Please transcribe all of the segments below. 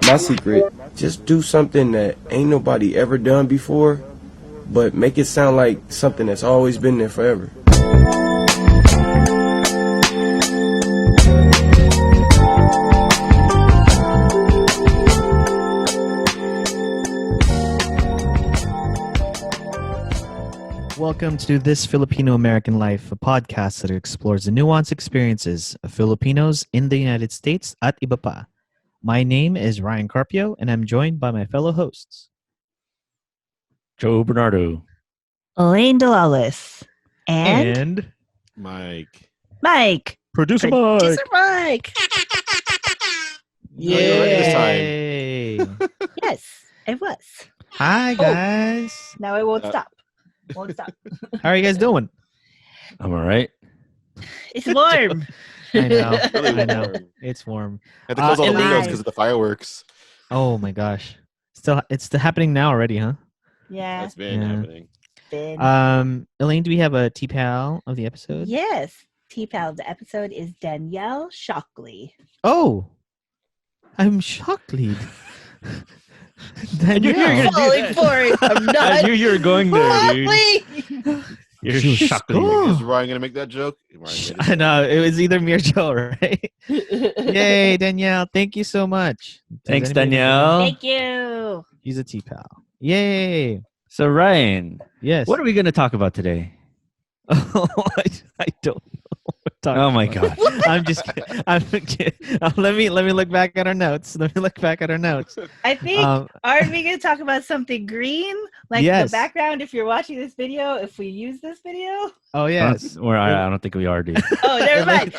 my secret. Just do something that ain't nobody ever done before, but make it sound like something that's always been there forever. Welcome to This Filipino American Life, a podcast that explores the nuanced experiences of Filipinos in the United States at iba pa. My name is Ryan Carpio, and I'm joined by my fellow hosts. Joe Bernardo. Elaine Delalis. And Mike. Producer Mike. Yay! Yes, it was. Hi, guys. Now I won't stop. Won't stop. How are you guys doing? I'm all right. It's warm. I know. Really I know. warm. It's warm. Had to close all the Elaine. windows because of the fireworks. Oh, my gosh. It's happening now already, huh? Yeah. That's been happening. Elaine, do we have a TFAL of the episode? Yes. TFAL. The episode is Danielle Shockley. Oh, I'm shocked, lead. I knew you were gonna do Falling that. for it. I'm not. I knew you were going there, dude. falling. You're She was shocking. cool. Is Ryan gonna make that joke? I know it was either me or Joe, right? Yay, Danielle! Thank you so much. Does Thanks, anybody- Danielle. Thank you. He's a T-pal. Yay! So, Ryan, Yes. what are we going to talk about today? I don't know. What we're talking Oh my about. God. I'm just kidding. I'm kidding. Let me look back at our notes. I think, are we going to talk about something green? Like Yes. the background, if you're watching this video, if we use this video? Oh yes. I don't think we are, dude. Oh, never mind.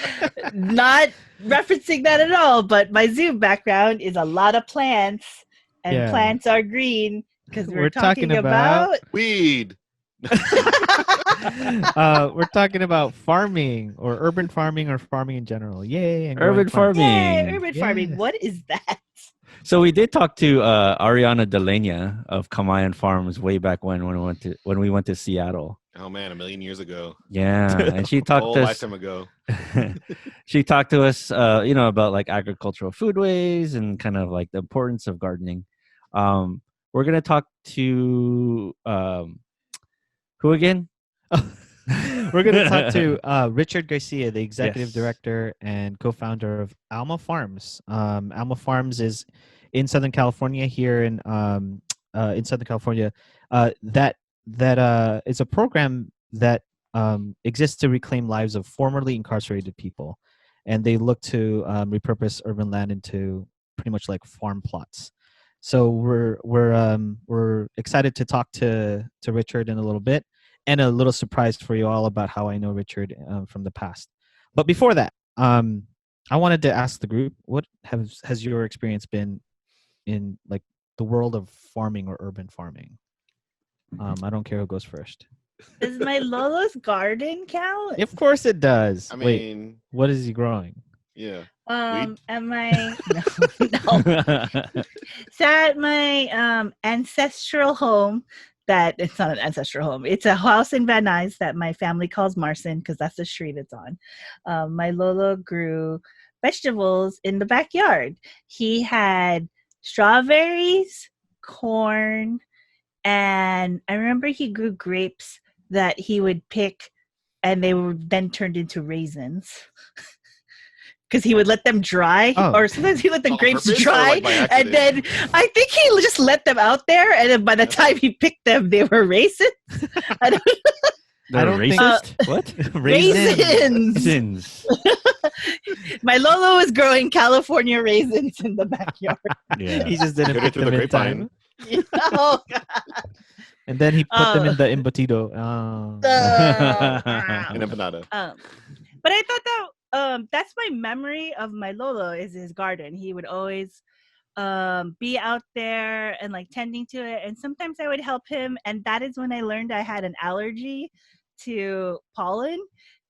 Not referencing that at all, but my Zoom background is a lot of plants, and Yeah. plants are green because We're we're, talking talking about Weed. We're talking about farming or urban farming or farming in general. Yay! And growing Urban plants. farming. yeah, urban farming. Yes. What is that? So we did talk to Ariana Delenya of Kamayan Farms way back when we went to Seattle. Oh man, a million years ago. Yeah, and she A talked whole to us. lifetime ago. She talked to us, about like agricultural foodways and kind of like the importance of gardening. We're gonna talk to who again? We're going to talk to Richard Garcia, the executive Yes. director and co-founder of Alma Farms. Alma Farms is in Southern California. Here in Southern California, that is a program that exists to reclaim lives of formerly incarcerated people, and they look to repurpose urban land into pretty much like farm plots. So we're excited to talk to Richard in a little bit, and a little surprised for you all about how I know Richard from the past. But before that, I wanted to ask the group, what has your experience been in like the world of farming or urban farming? I don't care who goes first. Does my Lolo's garden count? Of course it does. I Wait, mean, what is he growing? yeah. Am I no. So at my ancestral home, that it's not an ancestral home. It's a house in Van Nuys that my family calls Marcin because that's the street it's on. My Lolo grew vegetables in the backyard. He had strawberries, corn, and I remember he grew grapes that he would pick, and they were then turned into raisins. Because he would let them dry, or sometimes he let the On grapes purpose or, dry, like, by and accident? then I think he just let them out there, and then by the time he picked them, they were raisins. I don't They're I don't think- racist? What? raisins. Raisins. My Lolo was growing California raisins in the backyard. Yeah. He just didn't Get pick it through them the in time. grapevine. Oh, God. And then he put them in the embutido. And empanada. But I thought that that's my memory of my Lolo is his garden. He would always be out there and like tending to it, and sometimes I would help him, and that is when I learned I had an allergy to pollen,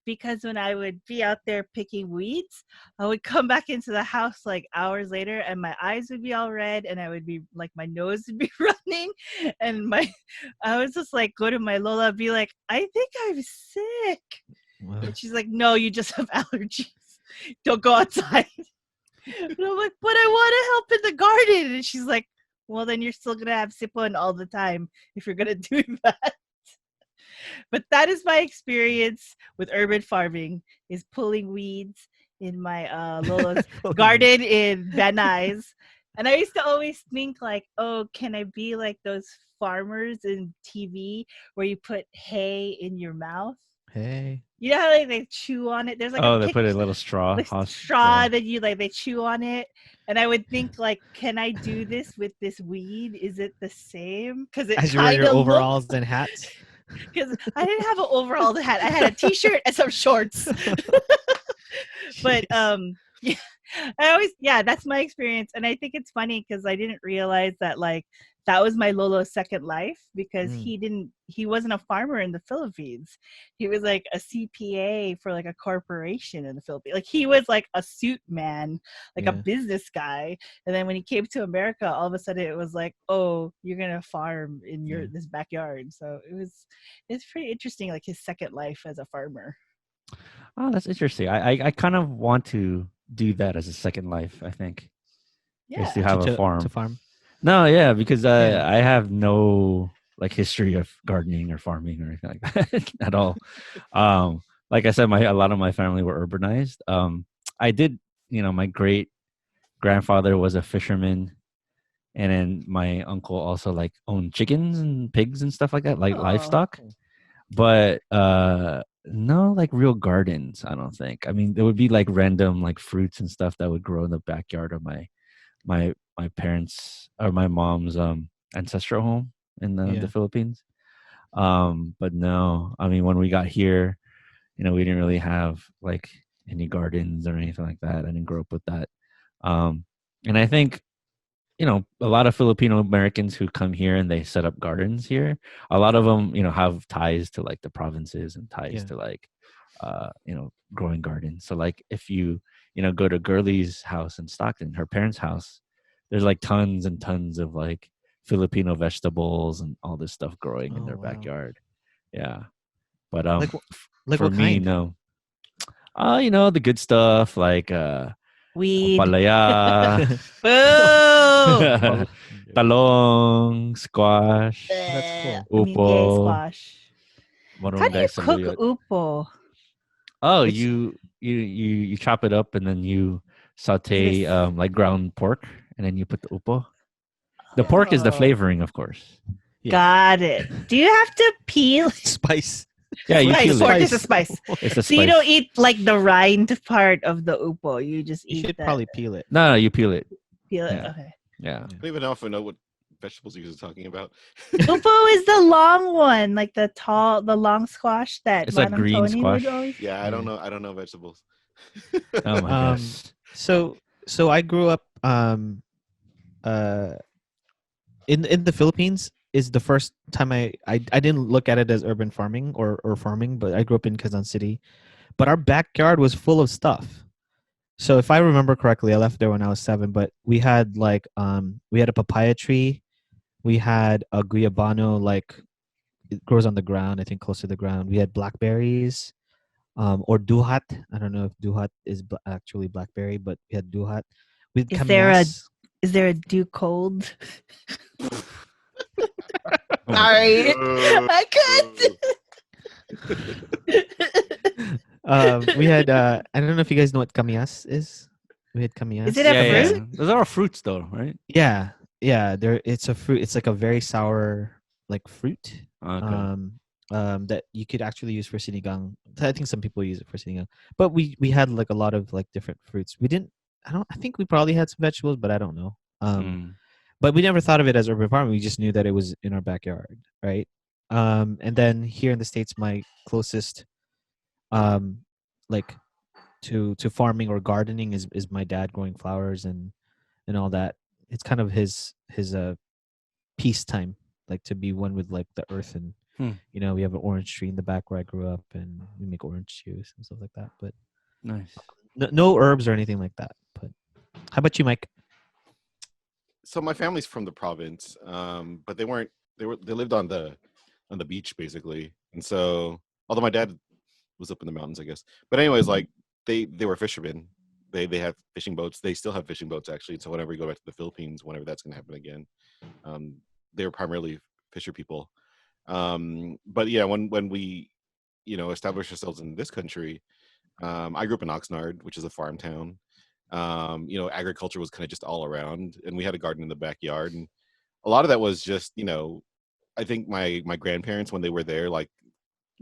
because when I would be out there picking weeds, I would come back into the house like hours later and my eyes would be all red and I would be like, my nose would be running, and I was just like, go to my Lola and be like, I think I'm sick. Wow. And she's like, no, you just have allergies. Don't go outside. And I'm like, but I want to help in the garden. And she's like, well, then you're still gonna have sipon all the time if you're gonna do that. But that is my experience with urban farming: is pulling weeds in my Lolo's garden in Van Nuys. And I used to always think like, oh, can I be like those farmers in TV where you put hay in your mouth? Hey. You know how like they chew on it? There's like Oh, a they put a picture, little straw. like Hos- straw yeah. that you like they chew on it. And I would think like, can I do this with this weed? Is it the same? Because it As you wear kind your of looks. overalls and hats. Because I didn't have an overall hat. I had a t-shirt and some shorts. But yeah, that's my experience. And I think it's funny because I didn't realize that like that was my Lolo's second life, because he wasn't a farmer in the Philippines. He was like a CPA for like a corporation in the Philippines. Like he was like a suit man, like a business guy. And then when he came to America, all of a sudden it was like, oh, you're gonna farm in your this backyard. So it's pretty interesting, like his second life as a farmer. Oh, that's interesting. I kind of want to do that as a second life, I think. Yeah. Is to have a farm. To farm. No, yeah, because Yeah. I have no like history of gardening or farming or anything like that at all. Like I said, a lot of my family were urbanized. I did, my great grandfather was a fisherman, and then my uncle also like owned chickens and pigs and stuff like that, like livestock. But no like real gardens, I don't think. I mean, there would be like random like fruits and stuff that would grow in the backyard of my parents or my mom's ancestral home in the Philippines. But no, I mean, when we got here, we didn't really have like any gardens or anything like that. I didn't grow up with that. And I think, a lot of Filipino Americans who come here and they set up gardens here, a lot of them, have ties to like the provinces and ties to like, growing gardens. So like if you, go to Girlie's house in Stockton, her parents' house, there's like tons and tons of like Filipino vegetables and all this stuff growing in their backyard. Yeah. But like for what me, kind? no. The good stuff like Weed. palaya, Boo! talong, squash, That's I mean, yay, upo, squash. How do you marunggay cook saluyot. upo? Oh, It's- you chop it up and then you saute Yes. like ground pork, and then you put the upo. The pork is the Oh. flavoring, of course. Yeah. Got it. Do you have to peel? Spice. Yeah, you Spice. peel Pork it. is a spice. It's a So you spice. don't eat like the rind part of the upo. You just You eat should that. probably peel it. No, you peel it. Peel it. yeah. Okay. Yeah. I don't even know if I know what vegetables you guys are talking about. Upo is the long one, like the long squash that It's a Madam green Tony would squash. always. Yeah, I don't know. I don't know vegetables. Oh my gosh. So I grew up in the Philippines. Is the first time I didn't look at it as urban farming or farming, but I grew up in Quezon City. But our backyard was full of stuff. So if I remember correctly, I left there when I was 7, but we had like we had a papaya tree, we had a guyabano, like it grows on the ground, I think close to the ground. We had blackberries, or duhat. I don't know if duhat is actually blackberry, but we had duhat. We had Is there a dew cold? Oh my Sorry, I couldn't. we had I don't know if you guys know what kamias is. We had kamias. Is it a fruit? Those are all fruits, though, right? Yeah. It's a fruit. It's like a very sour like fruit. Okay. That you could actually use for sinigang. I think some people use it for sinigang. But we had like a lot of like different fruits. We didn't. I think we probably had some vegetables, but I don't know. But we never thought of it as urban farming. We just knew that it was in our backyard, right? And then here in the States, my closest, like to farming or gardening is my dad growing flowers and all that. It's kind of his peace time, like to be one with like the earth. And we have an orange tree in the back where I grew up, and we make orange juice and stuff like that. But Nice. no herbs or anything like that. But how about you, Mike? So my family's from the province, but they lived on the beach basically, and so although my dad was up in the mountains, I guess. But anyways, like they were fishermen, they have fishing boats. They still have fishing boats actually. So whenever we go back to the Philippines, whenever that's going to happen again, they're primarily fisher people. But yeah, when we established ourselves in this country, I grew up in Oxnard, which is a farm town. Agriculture was kind of just all around, and we had a garden in the backyard, and a lot of that was just I think my grandparents, when they were there, like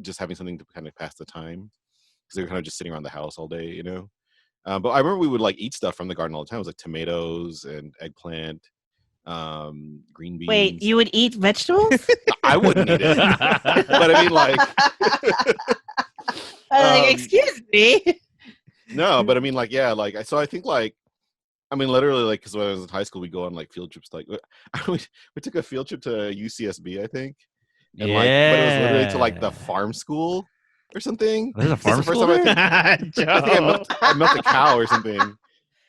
just having something to kind of pass the time, because they were kind of just sitting around the house all day. But I remember we would like eat stuff from the garden all the time. It was like tomatoes and eggplant, green beans. Wait, you would eat vegetables? I wouldn't eat it, but I mean, like, excuse me. no, but I mean, like, yeah, like, so I think, like, I mean, literally, like, because when I was in high school, we go on like field trips. Like, we took a field trip to UCSB, I think, and like, but it was literally to like the farm school or something. There's a farm It's the school first time there? I think I milked a cow or something.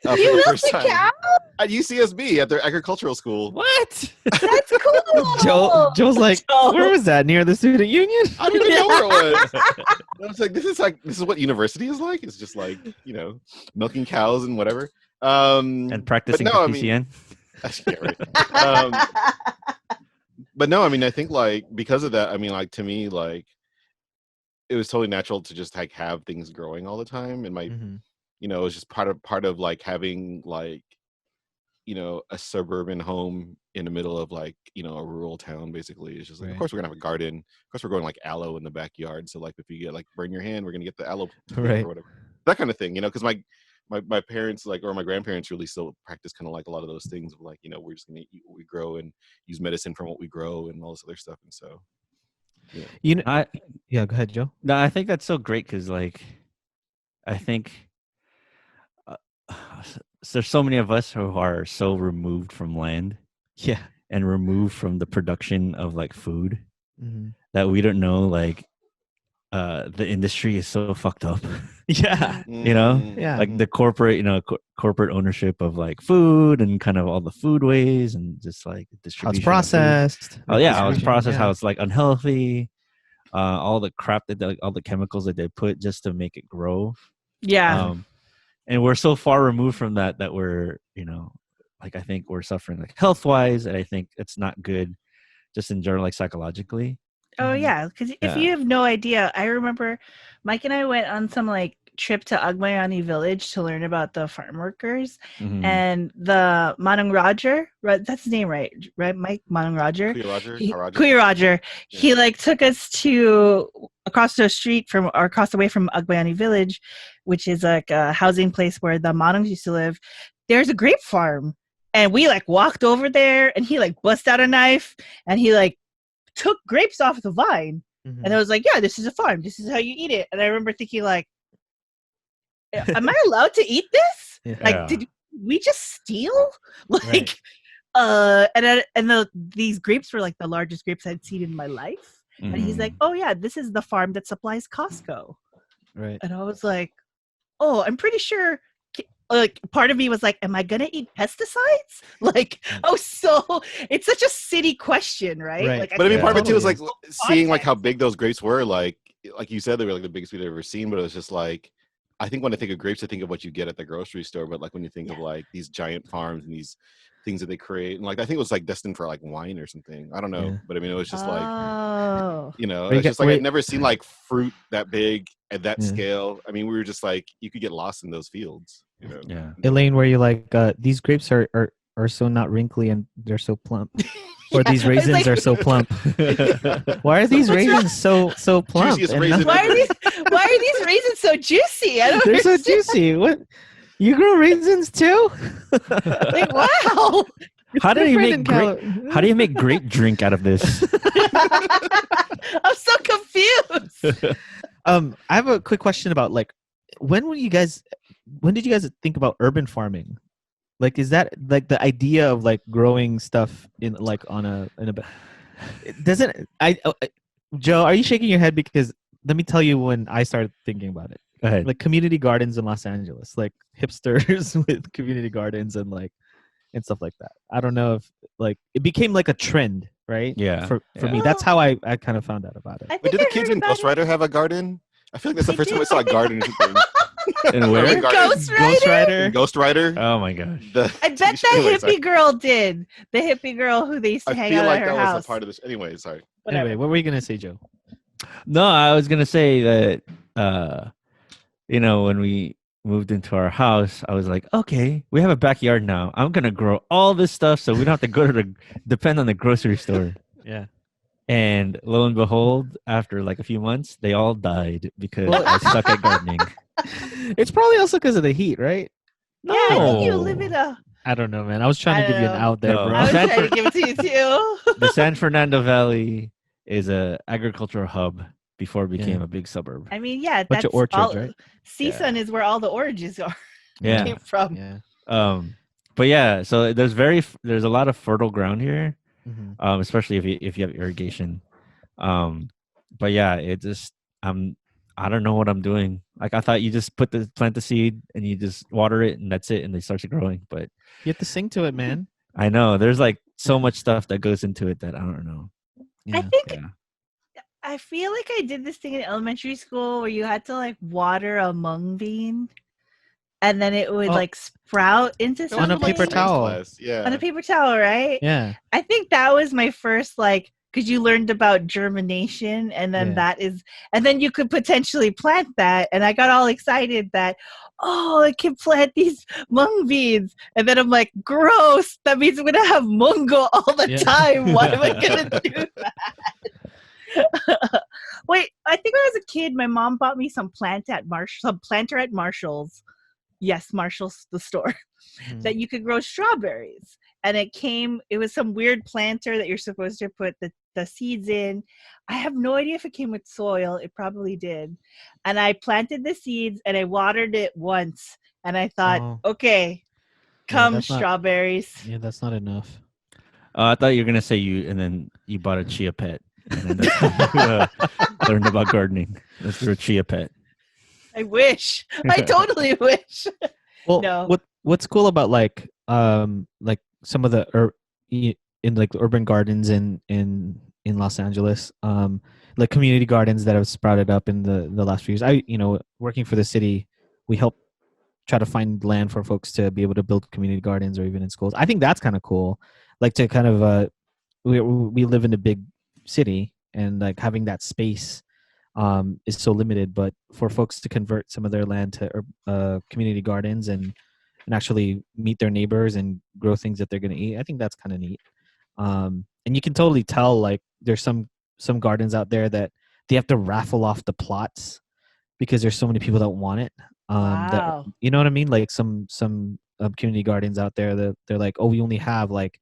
For You the milked first a time cow? at UCSB at their agricultural school. What? That's cool. Joe's like, Joe. where was that? Near the student union? I don't even know where it was. I was like, this is what university is like. It's just like, milking cows and whatever. And practicing no, the PCN? Yeah, right. But no, I mean, I think like because of that, I mean, like to me, like it was totally natural to just like have things growing all the time, and my, it was just part of like having like, a suburban home in the middle of like, a rural town. Basically, it's just like, of course we're gonna have a garden. Of course we're growing like aloe in the backyard. So like if you get like burn your hand, we're gonna get the aloe Right. or whatever, that kind of thing. Because my parents, like, or my grandparents really still practice kind of like a lot of those things of like, we're just going to eat what we grow and use medicine from what we grow and all this other stuff. And so, Yeah, go ahead, Joe. No, I think that's so great because, like, I think there's so many of us who are so removed from land, Yeah. and removed from the production of like food Mm-hmm. that we don't know, like, the industry is so fucked up. Yeah. Yeah. Like the corporate, corporate ownership of like food and kind of all the foodways and just like How distribution. it's processed. Oh yeah, how it's distribution, processed, yeah. how it's like unhealthy, all the crap all the chemicals that they put just to make it grow. Yeah. And we're so far removed from that we're, like I think we're suffering like health wise, and I think it's not good, just in general, like psychologically. Oh yeah, because if you have no idea, I remember Mike and I went on some like trip to Agbayani village to learn about the farm workers, and the Manong Roger, right? That's his name, right? Right, Mike Manong Roger. Kuya Roger. Yeah. He like took us to across the way from Agbayani village, which is like a housing place where the Manongs used to live. There's a grape farm, and we like walked over there, and he like bust out a knife, and he like took grapes off the vine, and I was like, yeah, this is a farm, this is how you eat it. And I remember thinking like, am I allowed to eat this? Yeah. Like, did we just steal? Like, right. These grapes were like the largest grapes I'd seen in my life. And he's like, oh yeah, this is the farm that supplies Costco. Right. And I was like, oh, I'm pretty sure, like, part of me was like, am I gonna eat pesticides? Like, so it's such a city question, right? Like, but I mean, part of it too is Totally. like seeing like how big those grapes were. Like you said, they were like the biggest we'd ever seen. But it was just like, I think when I think of grapes, I think of what you get at the grocery store. But like when you think of like these giant farms and these things that they create, and like I think it was like destined for like wine or something. I don't know, but I mean, it was just like, it's just like I'd never seen like fruit that big at that scale. I mean, we were just like, you could get lost in those fields. Yeah. Elaine, where you're like, these grapes are so not wrinkly and they're so plump, or these raisins are so plump. Why are these raisins so plump? Raisin why are these raisins so juicy? I don't They're so understand. juicy. What? You grow raisins too? Like, wow. How do you make grape drink out of this? I'm so confused. I have a quick question about like, when did you guys think about urban farming? Like, is that like the idea of like growing stuff in like Joe, are you shaking your head? Because let me tell you when I started thinking about it. Go ahead. Like community gardens in Los Angeles, like hipsters with community gardens and like and stuff like that. I don't know if like it became like a trend, right? Yeah. For me, that's how I kind of found out about it. But did the kids in Ghost Rider have a garden? I feel like that's the first time I saw a garden or something. And where? In Ghost Rider? Ghost Rider. Ghost Rider. Oh my gosh. I bet that Anyways, hippie girl did. The hippie girl who they used to I hang feel out like at her that was house. a part of this. Anyway, sorry. Whatever. Anyway, what were you gonna say, Joe? No, I was gonna say that when we moved into our house, I was like, okay, we have a backyard now. I'm gonna grow all this stuff so we don't have to depend on the grocery store. Yeah. And lo and behold, after like a few months, they all died because Well- I suck at gardening. It's probably also because of the heat, right? Yeah, I think you No. live in a. I don't know, man. I was trying I to give you an don't know. out there, No. bro. I was San trying to give it to you too. The San Fernando Valley is a agricultural hub before it became Yeah. a big suburb. I mean, yeah, Bunch that's of orchards, all. right? CSUN is where all the oranges are Yeah. came from. Yeah. But yeah, so there's a lot of fertile ground here, Mhm. especially if you have irrigation. But yeah, I don't know what I'm doing. Like I thought you just plant the seed and you just water it and that's it and they start growing. But You have to sing to it, man. I know there's like so much stuff that goes into it that I don't know. Yeah. I think Yeah. I feel like I did this thing in elementary school where you had to like water a mung bean, and then it would Oh. like sprout into That On was a something. like paper science towel. class, yeah. On a paper towel, right? Yeah. I think that was my first like because you learned about germination and then Yeah. and then you could potentially plant that, and I got all excited that I can plant these mung beans, and then I'm like, gross, that means I'm gonna have mungo all the Yeah. time. Why am I gonna do that? Wait, I think when I was a kid, my mom bought me some planter at Marshall's. Yes, Marshall's the store. Mhm. That you could grow strawberries. And it was some weird planter that you're supposed to put the seeds in. I have no idea if it came with soil. It probably did. And I planted the seeds and I watered it once. And I thought, Oh. okay, come that's not- strawberries. Yeah, that's not enough. I thought you were gonna say and then you bought a chia pet. And then that's how you learned about gardening. That's through a chia pet. I wish. I totally wish. Well, No. what's cool about like some of the in like the urban gardens in Los Angeles, like community gardens that have sprouted up in the last few years. Working for the city, we help try to find land for folks to be able to build community gardens or even in schools. I think that's kind of cool. Like to kind of we live in a big city and like having that space is so limited, but for folks to convert some of their land to community gardens and actually meet their neighbors and grow things that they're going to eat, I think that's kind of neat. And you can totally tell like there's some gardens out there that they have to raffle off the plots because there's so many people that want it. Wow. That, you know what I mean? Like some community gardens out there that they're like, oh, we only have like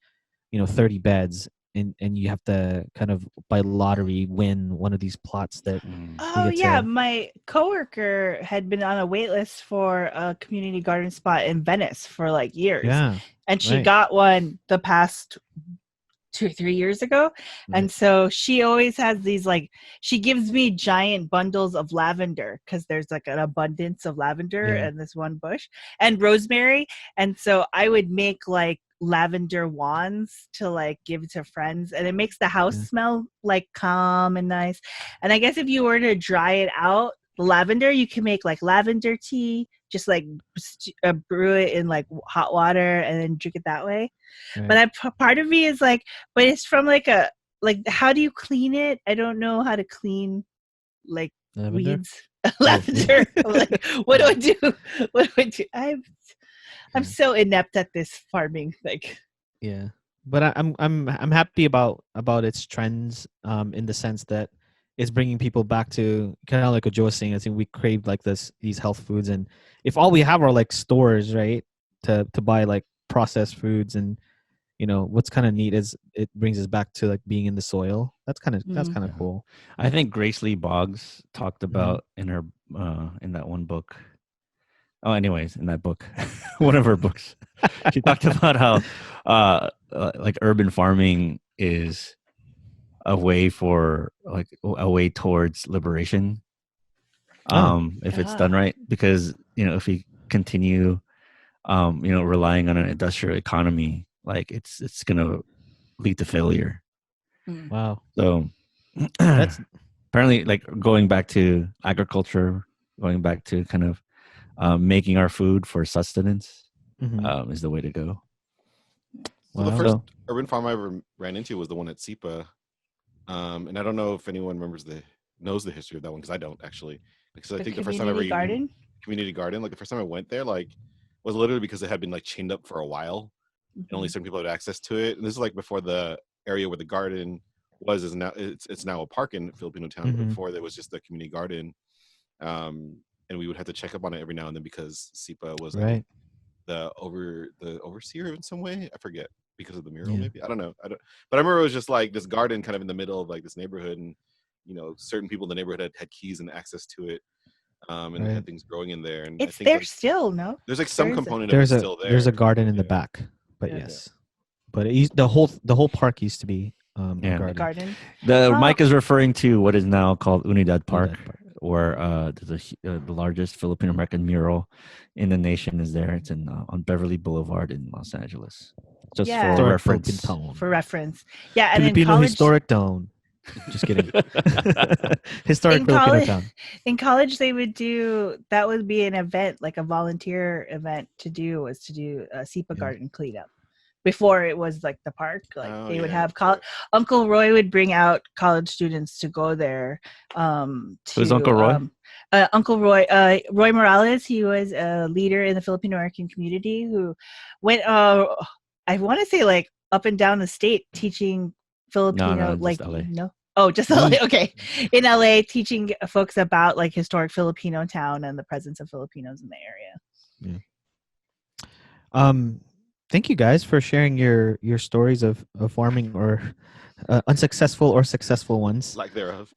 30 beds. And you have to kind of by lottery win one of these plots that Oh get yeah, to- my coworker had been on a wait list for a community garden spot in Venice for like years. yeah. And she right. got one the past 2 or 3 years ago. And so she always has these like she gives me giant bundles of lavender because there's like an abundance of lavender Yeah. in this one bush and rosemary. And so I would make like lavender wands to like give to friends, and it makes the house Yeah. smell like calm and nice. And I guess if you were to dry it out, the lavender, you can make like lavender tea, just like brew it in like hot water and then drink it that way. Right. But part of me is like, but it's from like how do you clean it? I don't know how to clean like Lavender? weeds. Lavender. I'm like, what do I do? What do I do? I'm Yeah. so inept at this farming. Like, Yeah, but I'm happy about its trends in the sense that it's bringing people back to kind of like what Joe was saying. I think we crave like these health foods, and if all we have are like stores, right, to buy like processed foods, and what's kind of neat is it brings us back to like being in the soil. That's kind of Yeah. cool. I think Grace Lee Boggs talked Mm-hmm. about in her in that one book. Oh, anyways, in that book, one of her books, she talked about how like urban farming is a way towards liberation. If it's done right, because if we continue relying on an industrial economy, like it's gonna lead to failure. Wow, So that's apparently like going back to agriculture, going back to kind of making our food for sustenance Mhm. is the way to go. So the Wow. first So, urban farm I ever ran into was the one at SIPA. And I don't know if anyone knows the history of that one, because I don't actually. Because I The think the first time I ever community garden. community garden, like the first time I went there, like was literally because it had been like chained up for a while, and only Mhm. certain people had access to it. And this is like before the area where the garden was is now it's now a park in Filipino town, but Mhm. before there was just a community garden. And we would have to check up on it every now and then because SIPA was, I think, Right. the overseer in some way. I forget, because of the mural, Yeah. maybe. I don't know. But I remember it was just like this garden kind of in the middle of like this neighborhood, and certain people in the neighborhood had keys and access to it, and they Right. had things growing in there. And I It's think there like still, no? there's like some There is a- component of it There's a still there. there's a garden in the Yeah. back, but Yeah. yes, but the whole park used to be a Yeah. A garden. garden. the Oh. Mike is referring to what is now called Unidad Park, Unidad Park. where there's the largest Filipino American mural in the nation is there. It's in on Beverly Boulevard in Los Angeles. Just Yeah. for Historic reference. Philippine town. For reference. Yeah, and in Filipino college, historic town. Just kidding. Historic In Filipino college- town. in college they would do that would be an event, like a volunteer event to do a SIPA Yeah. garden cleanup. Before it was like the park, like Oh, they would yeah, have sure. Uncle Roy would bring out college students to go there. Who's Uncle Roy? Uncle Roy, Roy Morales. He was a leader in the Filipino American community who went, I want to say, like up and down the state teaching Filipino, just like LA. no. Oh, just LA. Okay, in LA, teaching folks about like historic Filipino town and the presence of Filipinos in the area. Thank you guys for sharing your stories of farming, or unsuccessful or successful ones. Lack thereof.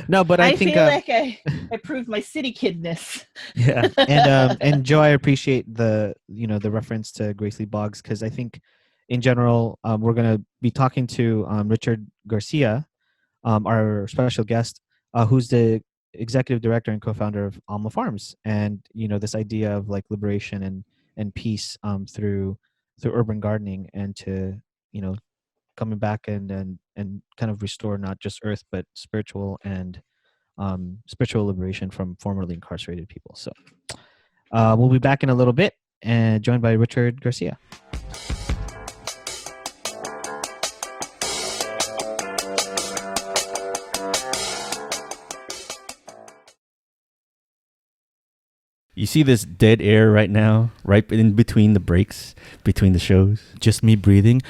No, but I think feel like I proved my city kidness. yeah, and Joe, I appreciate the reference to Grace Lee Boggs, because I think in general we're gonna be talking to Richard Garcia, our special guest, who's the executive director and co-founder of Alma Farms, and this idea of like liberation and peace through urban gardening, and to coming back and kind of restore not just earth but spiritual and spiritual liberation from formerly incarcerated people. So we'll be back in a little bit, and joined by Richard Garcia. You see this dead air right now, right in between the breaks, between the shows? Just me breathing.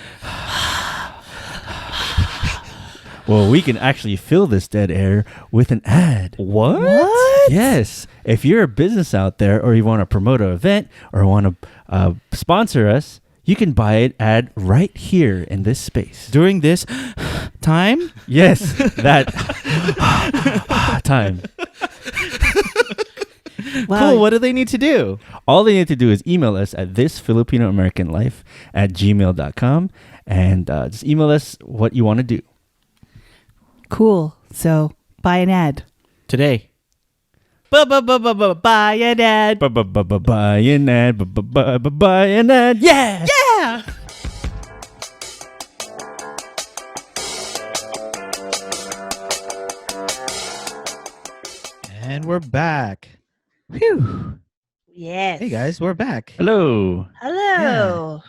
Well, we can actually fill this dead air with an ad. What? Yes. If you're a business out there, or you want to promote an event, or want to sponsor us, you can buy an ad right here in this space. During this time? Yes, that time. Wow. Cool. What do they need to do? All they need to do is email us at thisfilipinoamericanlife@gmail.com, and just email us what you want to do. Cool. So buy an ad Today. buy an ad. Buy an ad. Buy an ad. Yeah. Yeah. And we're back. Whew. Yes. Hey guys, we're back. Hello. Hello.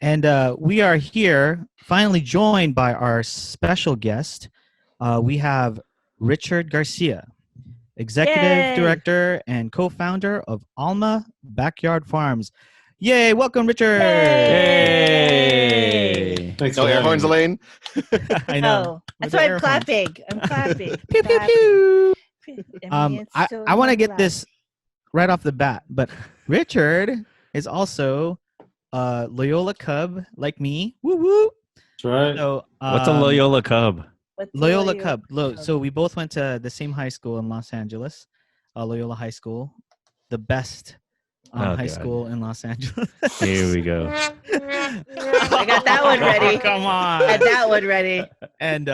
And we are here, finally joined by our special guest. We have Richard Garcia, executive Yay. director and co-founder of Alma Backyard Farms. Yay! Welcome, Richard. Yay. Thanks No for air having horns, me. Elaine. I know. Oh, With that's the why air I'm horns. clapping. I'm clapping. Pew pew Clapping. pew. I mean, it's I so want to get loud. this right off the bat, but Richard is also a Loyola Cub like me. Woo woo. That's right. So What's a Loyola Cub? What's Loyola Cub? Cub. So we both went to the same high school in Los Angeles, Loyola High School, the best Oh, high God. school in Los Angeles. Here we go. I got that one ready. Come on. Got that one ready. And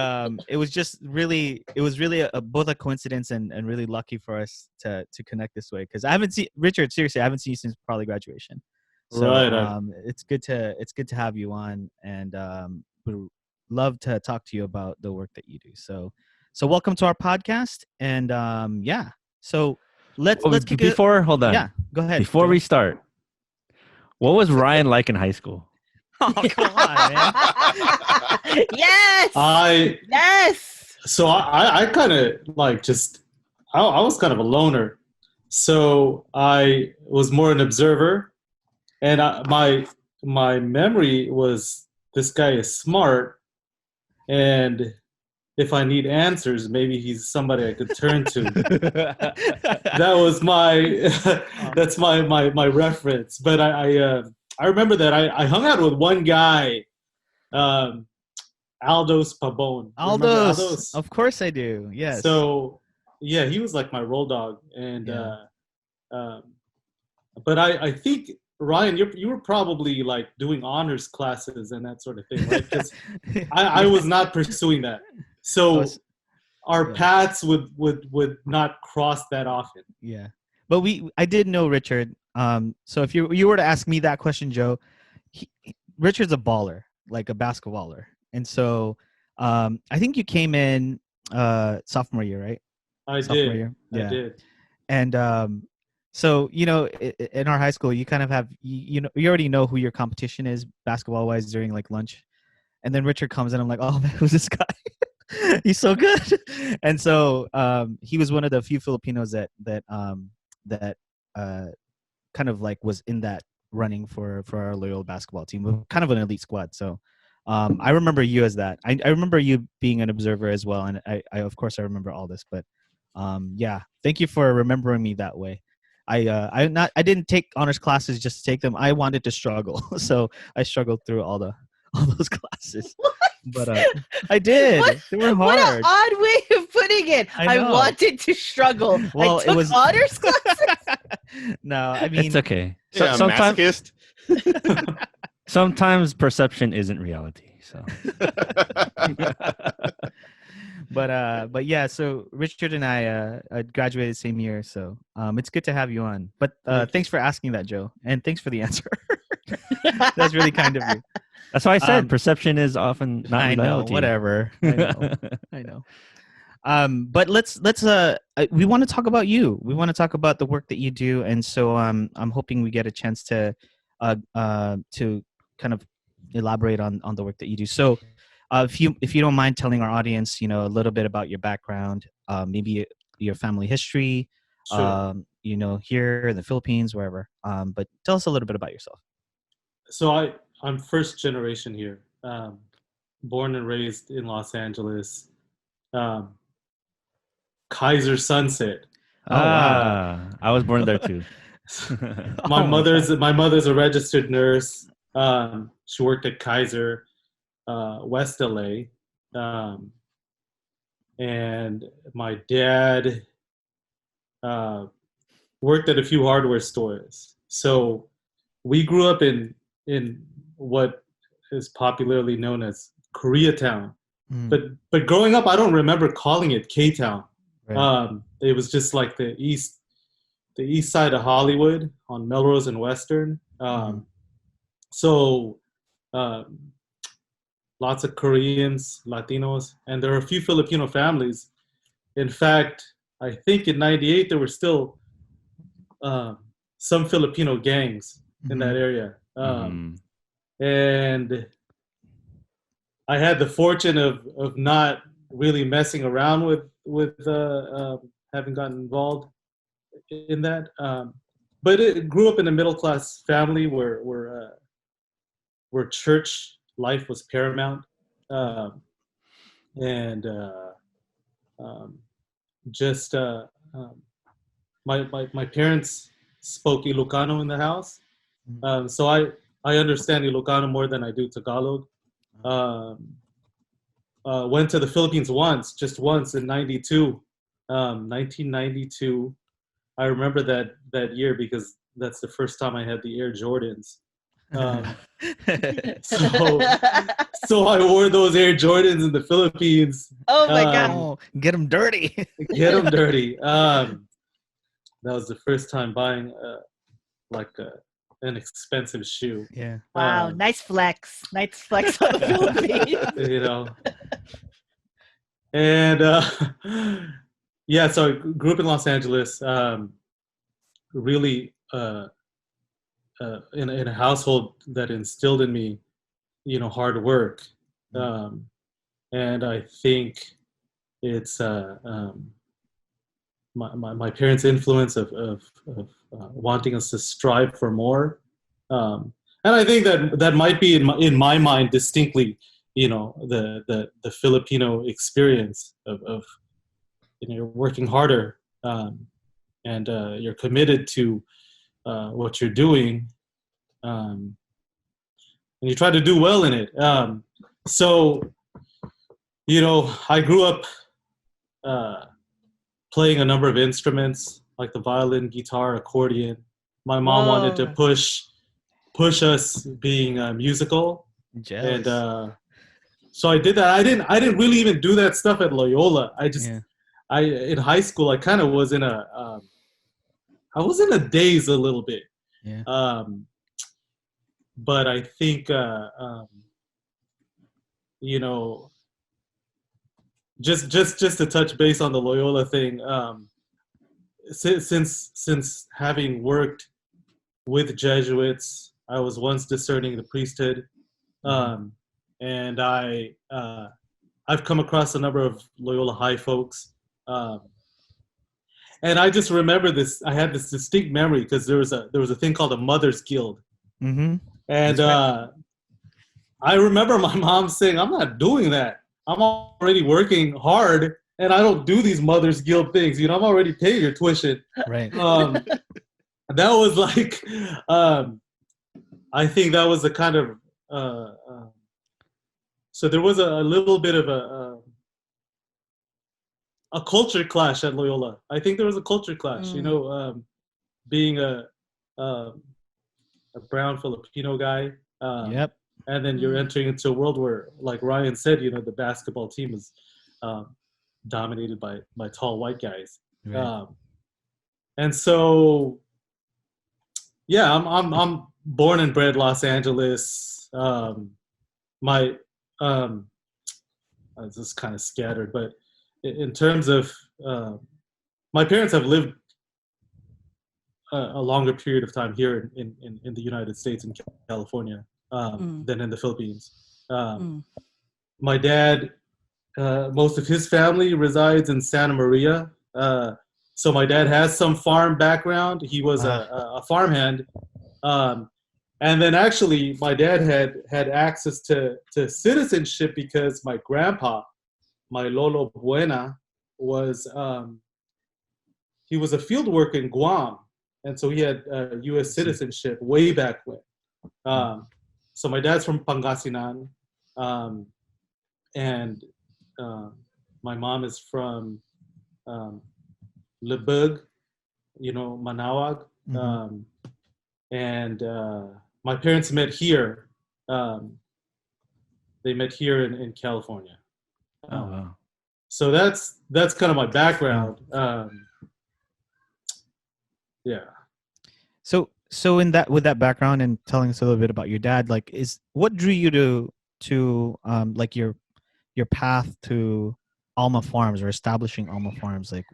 it was just really, both a coincidence and really lucky for us to connect this way, because I haven't seen Richard. Seriously, I haven't seen you since probably graduation. So Right. it's good to have you on, and we love to talk to you about the work that you do. So welcome to our podcast, and yeah. So let's kick it. Before, hold on. Yeah, go ahead. Before Joe. we start, what was Ryan like in high school? Oh, come on, man. Yes. Yes. So I kind of like I was kind of a loner. So I was more an observer, and my memory was, this guy is smart, and if I need answers, maybe he's somebody I could turn to. That was that's my reference. But I remember that I hung out with one guy, Aldos Pabon. Remember Aldos. Of course I do. Yes. So yeah, he was like my roll dog, and but I think, Ryan, you were probably like doing honors classes and that sort of thing, right? Because I was not pursuing that. So our paths would not cross that often. Yeah, but I did know Richard. So if you were to ask me that question, Joe, Richard's a baller, like a basketballer, and so I think you came in sophomore year, right? Sophomore year. Yeah. I did. And so in our high school, you kind of have you already know who your competition is basketball wise during like lunch, and then Richard comes in. I'm like, oh man, who's this guy? He's so good. And so he was one of the few Filipinos that kind of like was in that running for our loyal basketball team. We're kind of an elite squad. So I remember you as that. I remember you being an observer as well. And I of course I remember all this, but yeah, thank you for remembering me that way. I didn't take honors classes just to take them. I wanted to struggle. So I struggled through all those classes. What? But I did. They were hard. What an odd way of putting it. I I wanted to struggle. Well, I took it was honors classes. No, I mean It's okay. Yeah, sometimes, masochist. sometimes perception isn't reality. So but yeah, so Richard and I graduated the same year, so it's good to have you on. But thanks for asking that, Joe, and thanks for the answer. That's really kind of you. that's why I said perception is often not I know, reality. whatever. I know. But let's we want to talk about you. We want to talk about the work that you do, and so I'm hoping we get a chance to kind of elaborate on the work that you do. So if you don't mind telling our audience, a little bit about your background, maybe your family history, Sure. here in the Philippines, wherever. But tell us a little bit about yourself. So I'm first generation here, born and raised in Los Angeles, Kaiser Sunset. Oh, wow. I was born there too. My mother's a registered nurse. She worked at Kaiser, West LA, and my dad worked at a few hardware stores. So we grew up in what is popularly known as Koreatown. But growing up, I don't remember calling it K-Town. Right. It was just like the east side of Hollywood on Melrose and Western. So lots of Koreans, Latinos, and there are a few Filipino families. In fact, I think in '98 there were still some Filipino gangs in that area. And I had the fortune of not really messing around with having gotten involved in that. But it grew up in a middle class family where church life was paramount, and my parents spoke Ilocano in the house, so I understand Ilocano more than I do Tagalog. Went to the Philippines just once in 1992. I remember that year because that's the first time I had the Air Jordans. So I wore those Air Jordans in the Philippines. Oh my God. Oh, get them dirty. Get them dirty. That was the first time buying an expensive shoe. Yeah. Wow, nice flex on the Philippines. And yeah, so I grew up in Los Angeles. really in a household that instilled in me, hard work. And I think it's my parents' influence of wanting us to strive for more. And I think that might be in my mind distinctly, the Filipino experience of you're working harder, and you're committed to what you're doing, and you try to do well in it. So, I grew up playing a number of instruments like the violin, guitar, accordion. My mom wanted to push us being musical, Jealous. and so I did that. I didn't really even do that stuff at Loyola. In high school I kind of was in a daze a little bit. Yeah. But I think just to touch base on the Loyola thing, since having worked with Jesuits, I was once discerning the priesthood, and I've come across a number of Loyola High folks, and I just remember this. I had this distinct memory because there was a thing called a Mothers Guild, and I remember my mom saying, "I'm not doing that. I'm already working hard, and I don't do these Mothers Guild things. I'm already paying your tuition." Right. That was like, I think that was a kind of, so there was a little bit of a culture clash at Loyola. I think there was a culture clash, being a brown Filipino guy. Yep. And then you're entering into a world where, like Ryan said, the basketball team is dominated by tall white guys. Right. And so, yeah, I'm born and bred Los Angeles. My this is kind of scattered, but in terms of my parents have lived a longer period of time here in the United States, in California, than in the Philippines. My dad, most of his family resides in Santa Maria. So my dad has some farm background. He was a farmhand. And then actually my dad had access to citizenship because my grandpa, my Lolo Buena, was he was a field worker in Guam. And so he had U.S. citizenship way back when. So my dad's from Pangasinan, and my mom is from Lebug, Manawag. And my parents met here. They met here in California. Oh, wow. So that's kind of my background. Yeah. So with that background and telling us a little bit about your dad, like, what drew you to like your path to Alma Farms or establishing Alma Farms? Like,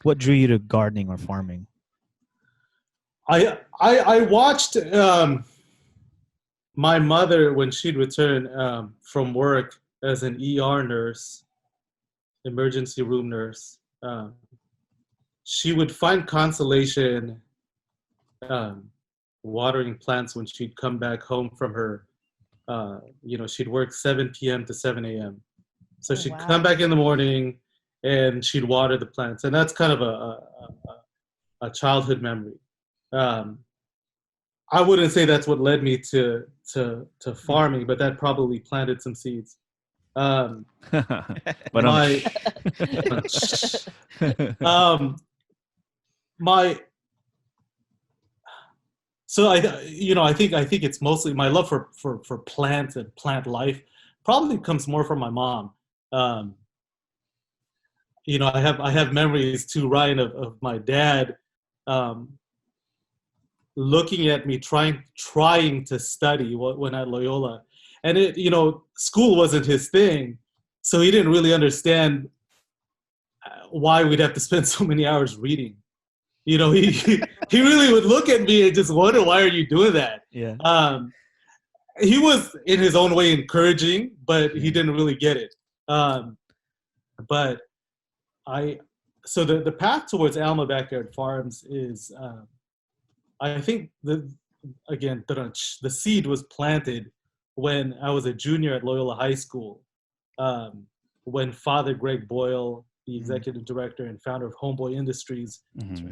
what drew you to gardening or farming? I watched my mother when she'd return from work as an ER nurse, emergency room nurse. She would find consolation watering plants when she'd come back home from her, she'd work 7 p.m. to 7 a.m. So she'd come back in the morning and she'd water the plants. And that's kind of a childhood memory. I wouldn't say that's what led me to farming, but that probably planted some seeds. But so I think it's mostly my love for plants and plant life probably comes more from my mom. I have memories too, Ryan, of my dad looking at me trying to study when at Loyola, and school wasn't his thing, so he didn't really understand why we'd have to spend so many hours reading. he really would look at me and just wonder, why are you doing that? Yeah. He was in his own way encouraging, but he didn't really get it. But so the path towards Alma Backyard Farms is, I think the seed was planted when I was a junior at Loyola High School, when Father Greg Boyle, the executive director and founder of Homeboy Industries,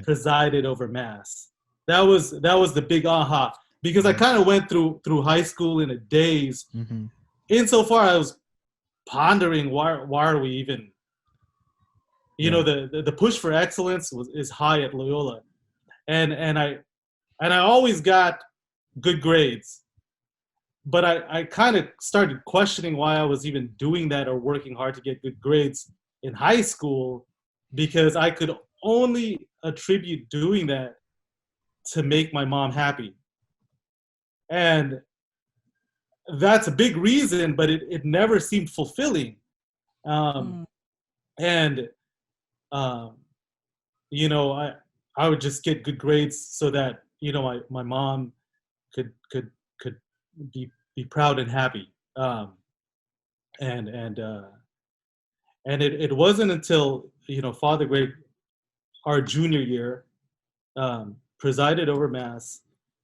presided over Mass. That was the big aha, because I kind of went through high school in a daze. Insofar, I was pondering why are we even, the push for excellence is high at Loyola, and I always got good grades, but I kind of started questioning why I was even doing that or working hard to get good grades in high school, because I could only attribute doing that to make my mom happy. And that's a big reason, but it never seemed fulfilling. And I would just get good grades so that my mom could be proud and happy. And it wasn't until Father Greg, our junior year, presided over Mass.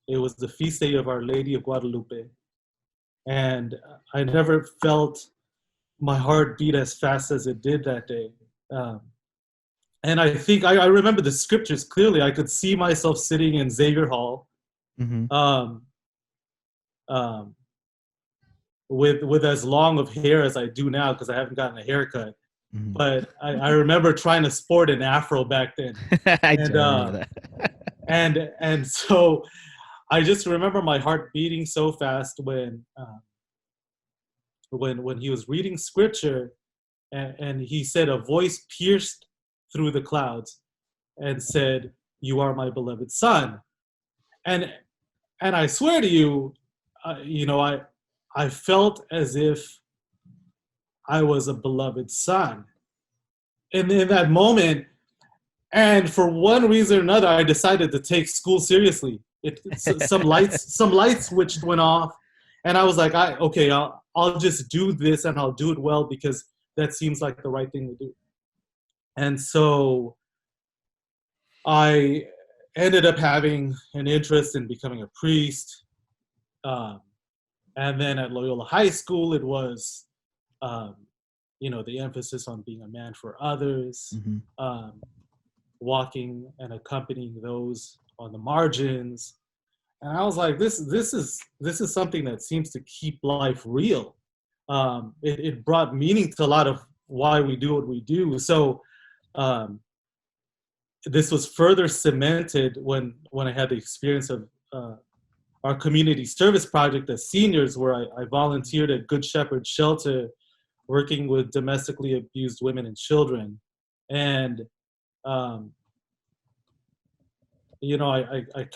It was the feast day of Our Lady of Guadalupe, and I never felt my heart beat as fast as it did that day. And I think I remember the scriptures clearly. I could see myself sitting in Xavier Hall, with as long of hair as I do now, because I haven't gotten a haircut. But I remember trying to sport an afro back then. I do remember that. and so I just remember my heart beating so fast when he was reading scripture, and he said, a voice pierced through the clouds and said, "You are my beloved son." And I swear to you, I felt as if I was a beloved son. And in that moment, and for one reason or another, I decided to take school seriously. Some lights switched went off, and I was like, I'll just do this, and I'll do it well, because that seems like the right thing to do. And so I ended up having an interest in becoming a priest. And then at Loyola High School, it was, the emphasis on being a man for others, walking and accompanying those on the margins. And I was like, this is something that seems to keep life real. It brought meaning to a lot of why we do what we do. So this was further cemented when I had the experience of our community service project as seniors, where I volunteered at Good Shepherd Shelter, working with domestically abused women and children. And I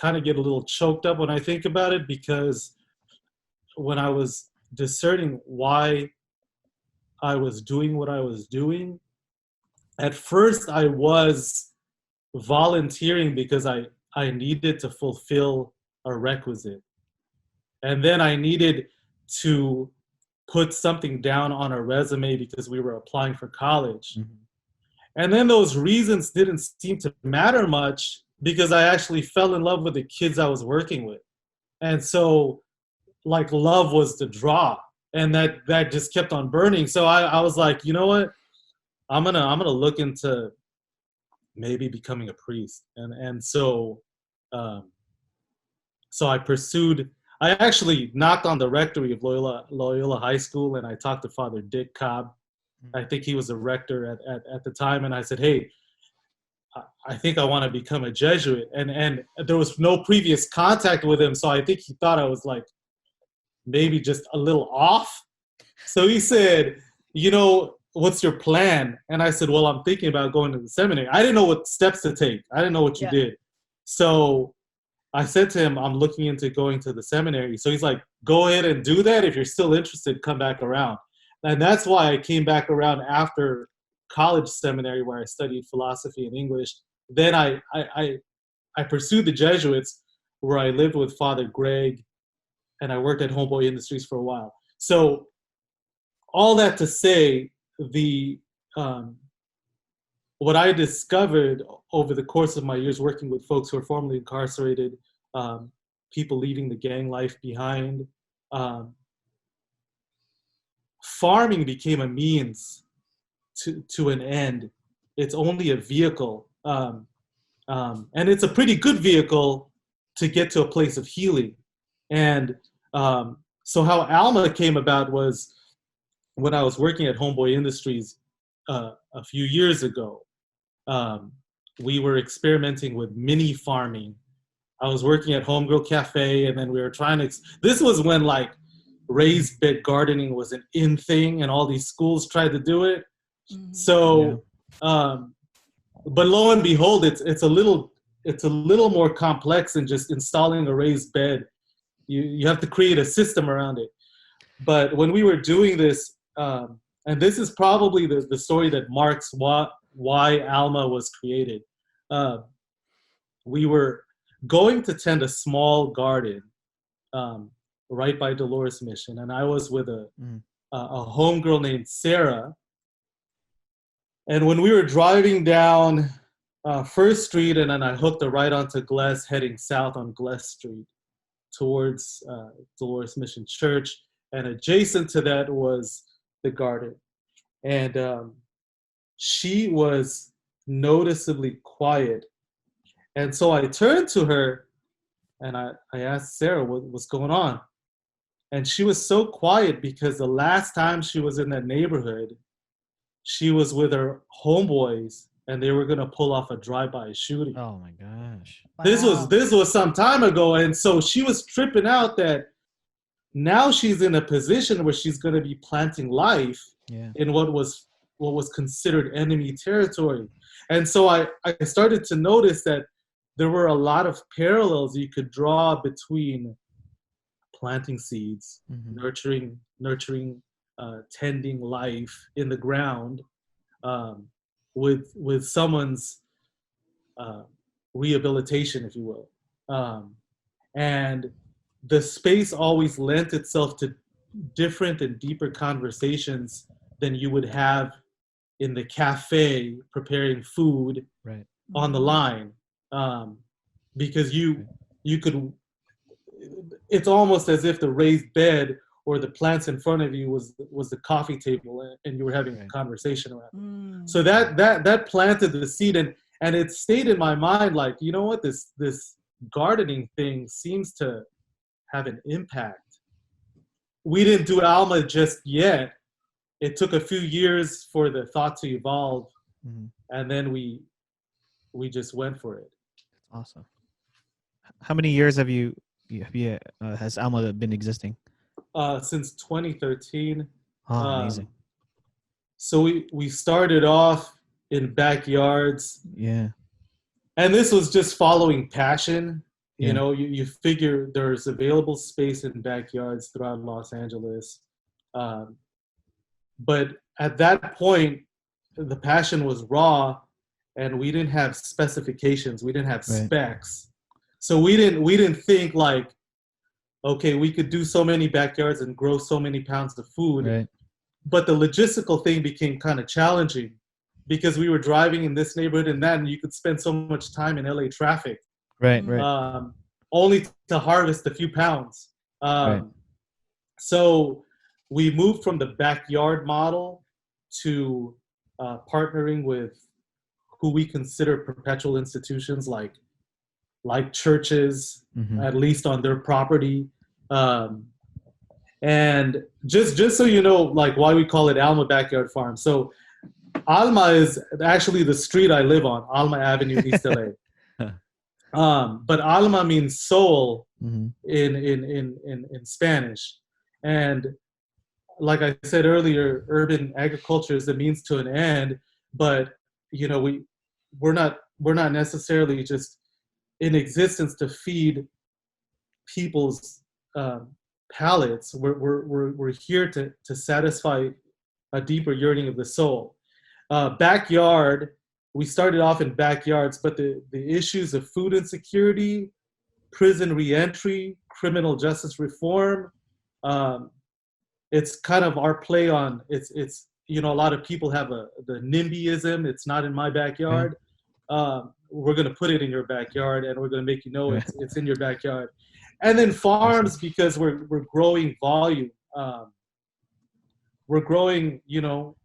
kind of get a little choked up when I think about it, because when I was discerning why I was doing what I was doing, at first I was volunteering because I needed to fulfill a requisite. And then I needed to put something down on a resume because we were applying for college. And then those reasons didn't seem to matter much, because I actually fell in love with the kids I was working with. And so love was the draw, and that just kept on burning. So I was like, you know what? I'm gonna look into maybe becoming a priest. And so I pursued. I actually knocked on the rectory of Loyola High School, and I talked to Father Dick Cobb. I think he was a rector at the time, and I said, hey, I think I want to become a Jesuit. And there was no previous contact with him, so I think he thought I was maybe just a little off. So he said, what's your plan? And I said, well, I'm thinking about going to the seminary. I didn't know what steps to take. I didn't know what you did. So I said to him, I'm looking into going to the seminary. So he's like, go ahead and do that. If you're still interested, come back around. And that's why I came back around after college seminary, where I studied philosophy and English. Then I I pursued the Jesuits, where I lived with Father Greg, and I worked at Homeboy Industries for a while. So all that to say, the what I discovered over the course of my years working with folks who are formerly incarcerated, people leaving the gang life behind, farming became a means to an end. It's only a vehicle, and it's a pretty good vehicle to get to a place of healing. And so how Alma came about was when I was working at Homeboy Industries a few years ago. We were experimenting with mini farming. I was working at Homegirl Cafe, and then we were trying to. This was when like raised bed gardening was an in thing, and all these schools tried to do it. So, but lo and behold, it's a little more complex than just installing a raised bed. You have to create a system around it. But when we were doing this, and this is probably the story that marks why Alma was created. We were going to tend a small garden right by Dolores Mission, and I was with a homegirl named Sarah. And when we were driving down First Street, and then I hooked a right onto Gless, heading south on Gless Street towards Dolores Mission Church, and adjacent to that was the garden. And she was noticeably quiet. And so I turned to her and I asked Sarah what's going on. And she was so quiet because the last time she was in that neighborhood, she was with her homeboys and they were gonna pull off a drive-by shooting. Oh my gosh. This was some time ago. And so she was tripping out that now she's in a position where she's gonna be planting life in what was considered enemy territory. And so I started to notice that there were a lot of parallels you could draw between planting seeds, nurturing, tending life in the ground, with someone's rehabilitation, if you will. And the space always lent itself to different and deeper conversations than you would have in the cafe preparing food on the line, because you could. It's almost as if the raised bed or the plants in front of you was the coffee table, and you were having a conversation around. So that planted the seed, and it stayed in my mind. Like, you know what, this gardening thing seems to have an impact. We didn't do Alma just yet. It took a few years for the thought to evolve, and then we just went for it. Awesome. How many years has Alma been existing? Since 2013. Oh, amazing. So we started off in backyards. Yeah. And this was just following passion. You know, you figure there's available space in backyards throughout Los Angeles. But at that point, the passion was raw, and we didn't have specifications. We didn't have specs. So we didn't think like, okay, we could do so many backyards and grow so many pounds of food. Right. But the logistical thing became kind of challenging because we were driving in this neighborhood and that, and you could spend so much time in LA traffic. Right. Only to harvest a few pounds. So we moved from the backyard model to partnering with who we consider perpetual institutions like churches, at least on their property. And just so you know, like why we call it Alma Backyard Farm. So Alma is actually the street I live on, Alma Avenue, East LA. But Alma means soul in Spanish. And like I said earlier, urban agriculture is the means to an end, but you know, we're not necessarily just in existence to feed people's palates. We're here to satisfy a deeper yearning of the soul. Backyard we started off in backyards, but the issues of food insecurity, prison reentry, criminal justice reform, it's kind of our play on it's you know, a lot of people have the NIMBYism. It's not in my backyard. We're going to put it in your backyard, and we're going to make you know it's in your backyard. And then farms, because we're growing volume. We're growing, you know,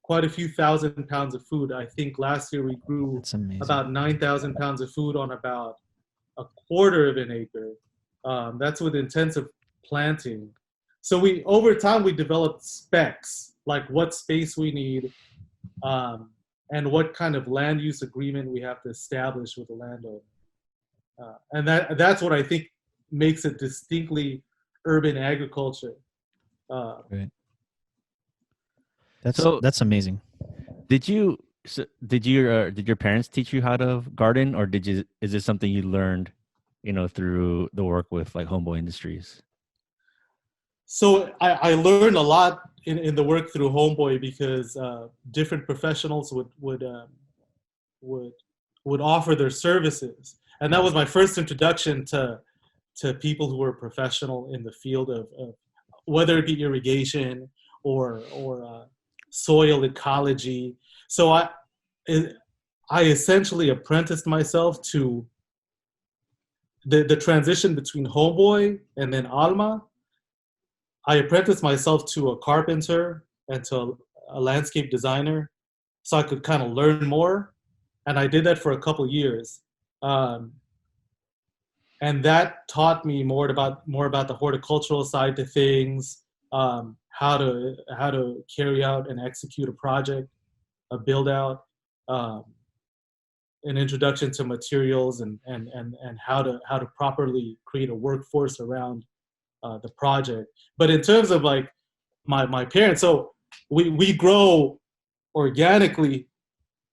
quite a few thousand pounds of food. I think last year we grew about 9,000 pounds of food on about a quarter of an acre. That's with intensive planting. So over time, we developed specs, like what space we need, and what kind of land use agreement we have to establish with the landowner. And that's what I think makes it distinctly urban agriculture. Right. That's amazing. Did your parents teach you how to garden, or is it something you learned, you know, through the work with like Homeboy Industries? So I learned a lot in the work through Homeboy, because different professionals would offer their services, and that was my first introduction to people who were professional in the field of whether it be irrigation or soil ecology. So I essentially apprenticed myself to the transition between Homeboy and then Alma. I apprenticed myself to a carpenter and to a landscape designer, so I could kind of learn more. And I did that for a couple years. And that taught me more about the horticultural side to things, how to carry out and execute a project, a build out, an introduction to materials, and how to properly create a workforce around the project. But in terms of like my parents, so we grow organically.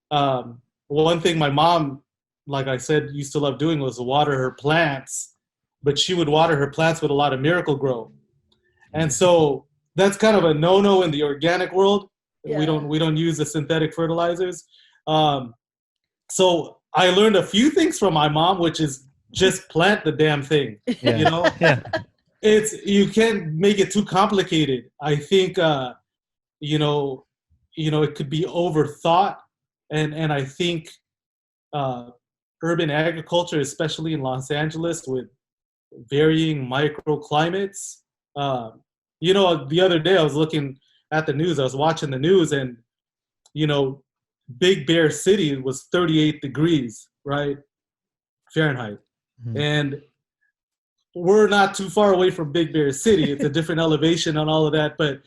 One thing my mom, like I said, used to love doing was water her plants, but she would water her plants with a lot of Miracle Grow. And so that's kind of a no-no in the organic world. Yeah. We don't use the synthetic fertilizers. So I learned a few things from my mom, which is just plant the damn thing. Yeah. You know? Yeah. You can't make it too complicated. I think you know, it could be overthought, and I think urban agriculture, especially in Los Angeles with varying microclimates. You know, the other day I was looking at the news. I was watching the news, and you know, Big Bear City was 38 degrees, right, Fahrenheit, and we're not too far away from Big Bear City. It's a different elevation on all of that. But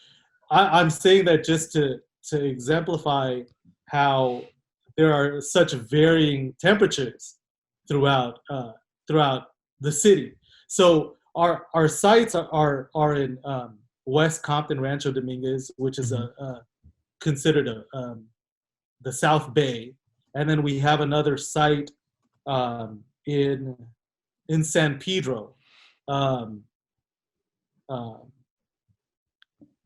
I'm saying that just to exemplify how there are such varying temperatures throughout the city. So our sites are in West Compton, Rancho Dominguez, which is considered the South Bay, and then we have another site in San Pedro,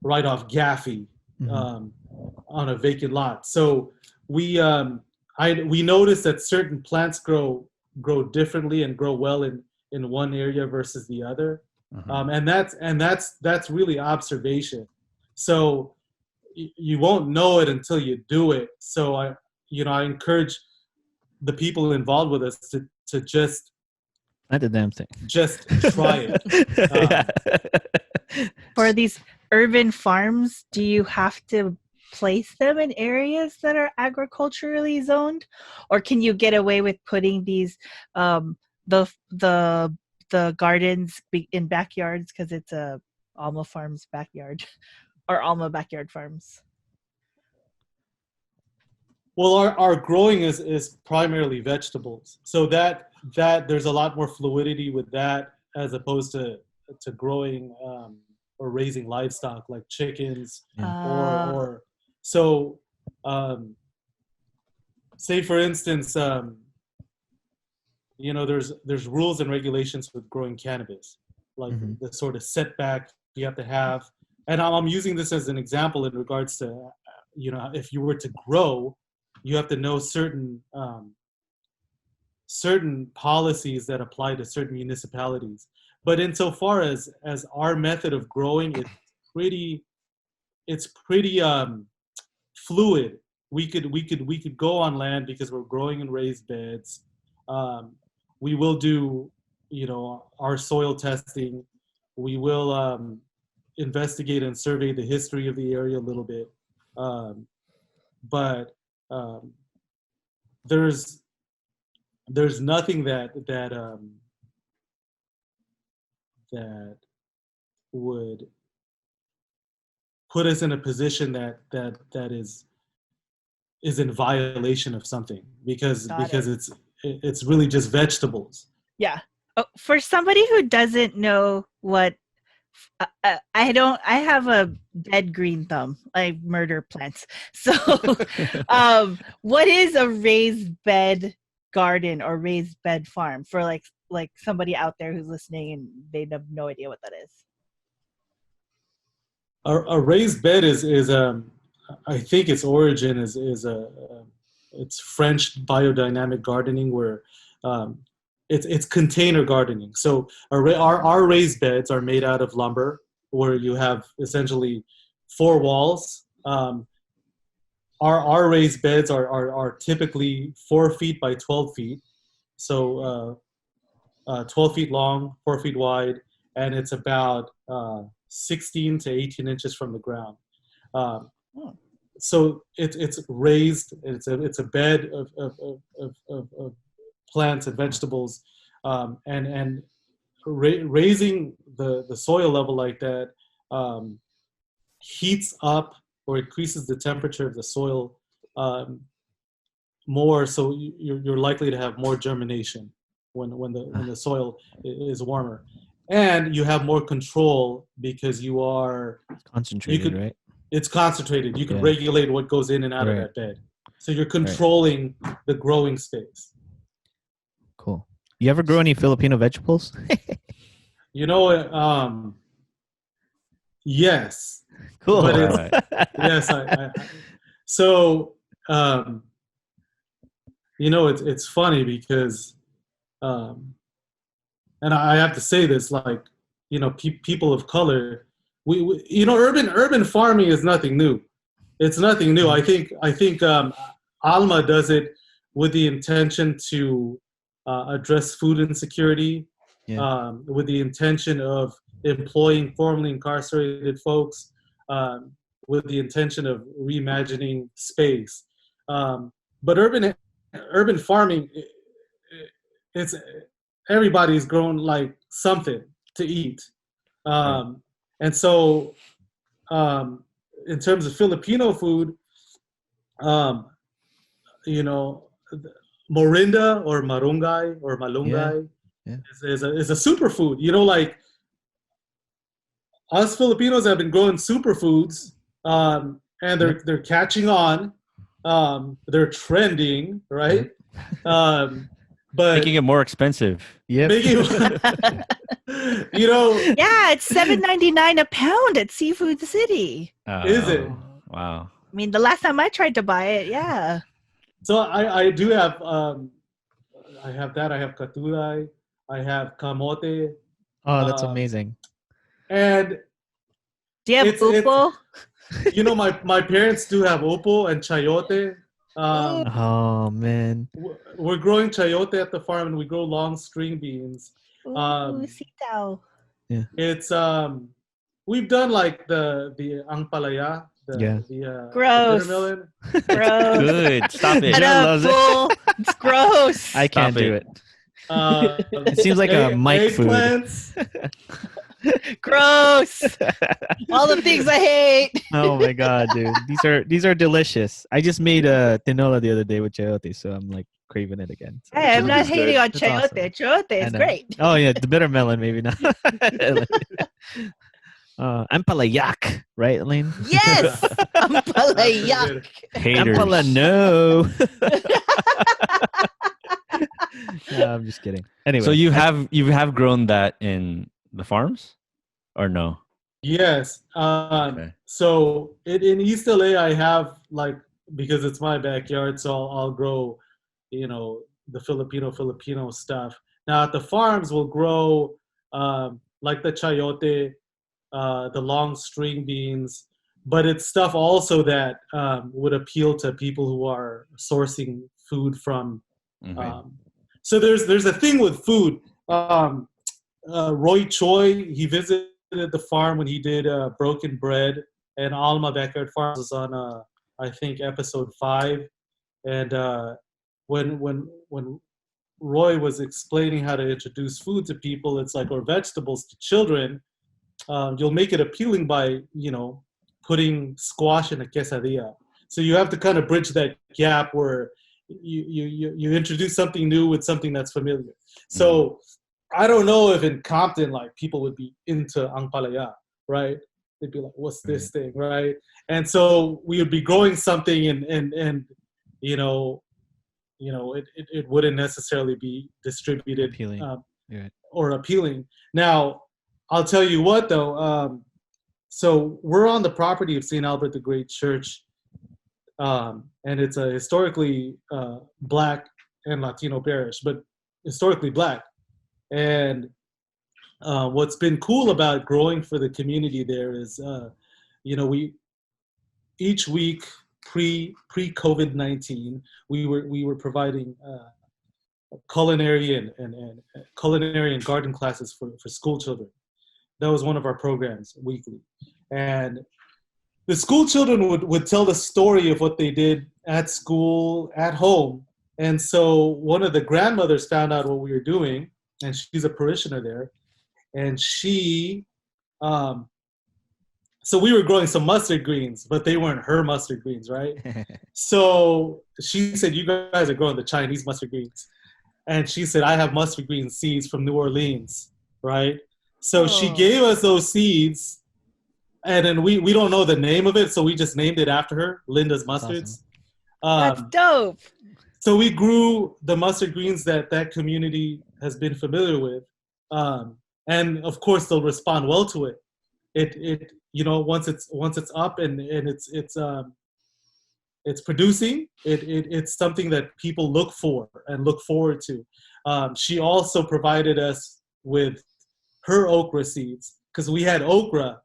right off Gaffey, on a vacant lot. So we noticed that certain plants grow differently and grow well in one area versus the other, and that's really observation. So you won't know it until you do it. So I encourage the people involved with us to just not the damn thing. Just try it. For these urban farms, do you have to place them in areas that are agriculturally zoned, or can you get away with putting these the gardens in backyards because it's a Alma Farms backyard or Alma Backyard Farms? Well, our growing is primarily vegetables, so that there's a lot more fluidity with that as opposed to growing or raising livestock like chickens or so. Say for instance, you know, there's rules and regulations with growing cannabis, like the sort of setback you have to have, and I'm using this as an example in regards to, you know, if you were to grow you have to know certain policies that apply to certain municipalities. But insofar as our method of growing, it's pretty fluid. We could go on land because we're growing in raised beds. We will do, our soil testing. We will investigate and survey the history of the area a little bit. But there's nothing that would put us in a position that is in violation of something because it's really just vegetables. Yeah. Oh, for somebody who doesn't know what I have a dead green thumb. I murder plants. So what is a raised bed garden or raised bed farm for like somebody out there who's listening and they have no idea what that is? A raised bed is I think its origin is it's French biodynamic gardening where it's container gardening. So our raised beds are made out of lumber where you have essentially 4 walls. Our raised beds are typically 4 feet by 12 feet. So 12 feet long, 4 feet wide, and it's about 16 to 18 inches from the ground. So it's raised. It's a bed of plants and vegetables, and raising the soil level like that heats up or increases the temperature of the soil more, so you're likely to have more germination when the soil is warmer, and you have more control because you are Concentrated, right? It's concentrated. You can regulate what goes in and out of that bed, so you're controlling the growing space. Cool. You ever grow any Filipino vegetables? Yes. Cool. But yes, so it's funny because and I have to say this, like, people of color, we urban farming is nothing new. It's nothing new. I think Alma does it with the intention to address food insecurity, with the intention of employing formerly incarcerated folks, with the intention of reimagining space. But urban farming, it's everybody's grown like something to eat. And so in terms of Filipino food, morinda or marunggay or malunggay is a superfood. Like us Filipinos have been growing superfoods, and they're catching on. They're trending, right? But making it more expensive. Yeah. Yeah, it's $7.99 a pound at Seafood City. Is it? Wow. I mean, the last time I tried to buy it, yeah. So I do have I have that. I have katulay. I have kamote. Oh, that's amazing. And do you have upo? My parents do have upo and chayote. Oh man, we're growing chayote at the farm, and we grow long string beans. Sitaw. Yeah. It's we've done like the angpalaya. The gross. bitter melon. Gross. Good. Stop it. It's gross. I can't do it. It seems like a Mike food. Gross. All the things I hate. Oh my god, dude. These are delicious. I just made a tinola the other day with chayote, so I'm like craving it again. So hey, I'm not hating on chayote. Awesome. Chayote is great. Oh yeah, the bitter melon maybe not. Ampalayak, right, Elaine? Yes. Ampalayak. Haters. Ampala, no. No, I'm just kidding. Anyway, So you have grown that in the farms, or no? Yes. Okay. So in East LA, I have like because it's my backyard, so I'll grow, the Filipino stuff. Now at the farms, we'll grow like the chayote, the long string beans, but it's stuff also that would appeal to people who are sourcing food from. So there's a thing with food. Roy Choi, he visited the farm when he did Broken Bread, and Alma Backyard Farms was on I think episode 5, and when Roy was explaining how to introduce food to people, it's like, or vegetables to children, you'll make it appealing by putting squash in a quesadilla. So you have to kind of bridge that gap where you introduce something new with something that's familiar. So I don't know if in Compton, like, people would be into ang palaya, right? They'd be like, what's this thing, right? And so we would be growing something and it wouldn't necessarily be distributed Appealing. or appealing. Now, I'll tell you what, though. So we're on the property of St. Albert the Great Church, and it's a historically Black and Latino parish, but historically Black. And what's been cool about growing for the community there is, we each week pre-COVID-19, we were providing culinary and garden classes for school children. That was one of our programs weekly, and the school children would tell the story of what they did at school, at home. And so one of the grandmothers found out what we were doing, and she's a parishioner there, and she so we were growing some mustard greens, but they weren't her mustard greens, right? So she said, you guys are growing the Chinese mustard greens. And she said, I have mustard green seeds from New Orleans, right? So she gave us those seeds, and then we don't know the name of it, so we just named it after her, Linda's Mustards. That's dope. So we grew the mustard greens that community has been familiar with. And of course they'll respond well to it. It once it's up and it's producing, it's something that people look for and look forward to. She also provided us with her okra seeds, because we had okra,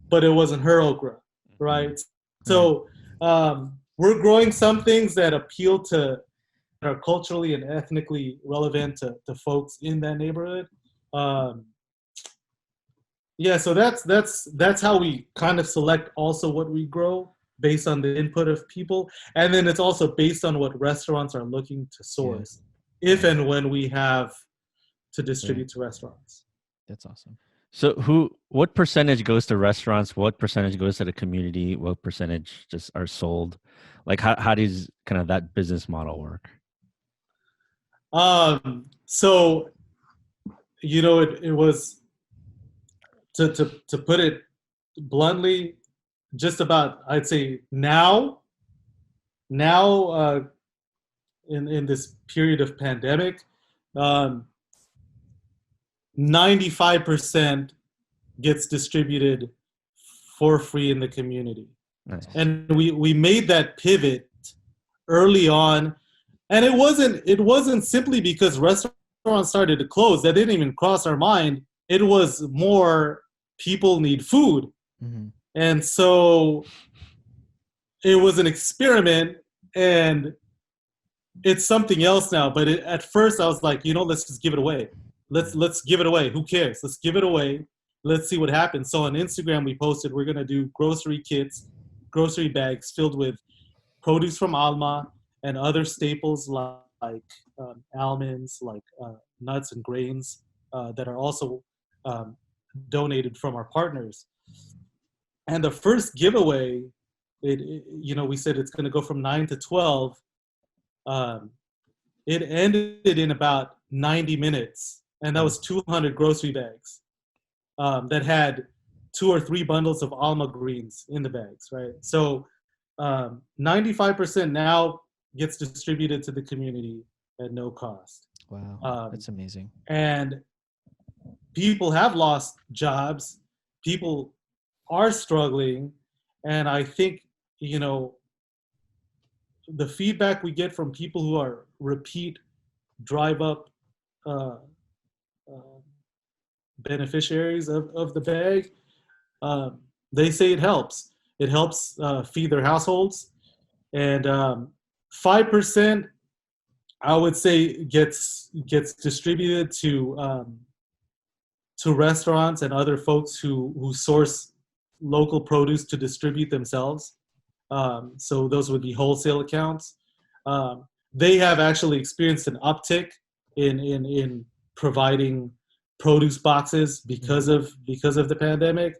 but it wasn't her okra, right? So we're growing some things that appeal to, that are culturally and ethnically relevant to folks in that neighborhood. So that's how we kind of select also what we grow, based on the input of people. And then it's also based on what restaurants are looking to source, if and when we have to distribute to restaurants. That's awesome. So what percentage goes to restaurants? What percentage goes to the community? What percentage just are sold? Like how does kind of that business model work? So, it was, to put it bluntly, just about, I'd say now in this period of pandemic, 95% gets distributed for free in the community. Nice. And we made that pivot early on, and it wasn't simply because restaurants started to close. That didn't even cross our mind. It was more people need food. Mm-hmm. And so it was an experiment, and it's something else now. But at first I was like, let's just give it away. Let's give it away. Who cares? Let's give it away. Let's see what happens. So on Instagram, we posted, we're going to do grocery kits, grocery bags filled with produce from Alma and other staples like almonds, like nuts and grains that are also donated from our partners. And the first giveaway, we said it's going to go from 9 to 12. It ended in about 90 minutes, and that was 200 grocery bags that had 2 or 3 bundles of Alma greens in the bags, right? So 95% now gets distributed to the community at no cost. Wow, that's amazing. And people have lost jobs. People are struggling, and I think the feedback we get from people who are repeat drive up uh, uh, beneficiaries of the bag, they say it helps. It helps feed their households, and 5%, I would say, gets distributed to restaurants and other folks who source local produce to distribute themselves. So those would be wholesale accounts. They have actually experienced an uptick in providing produce boxes because of the pandemic.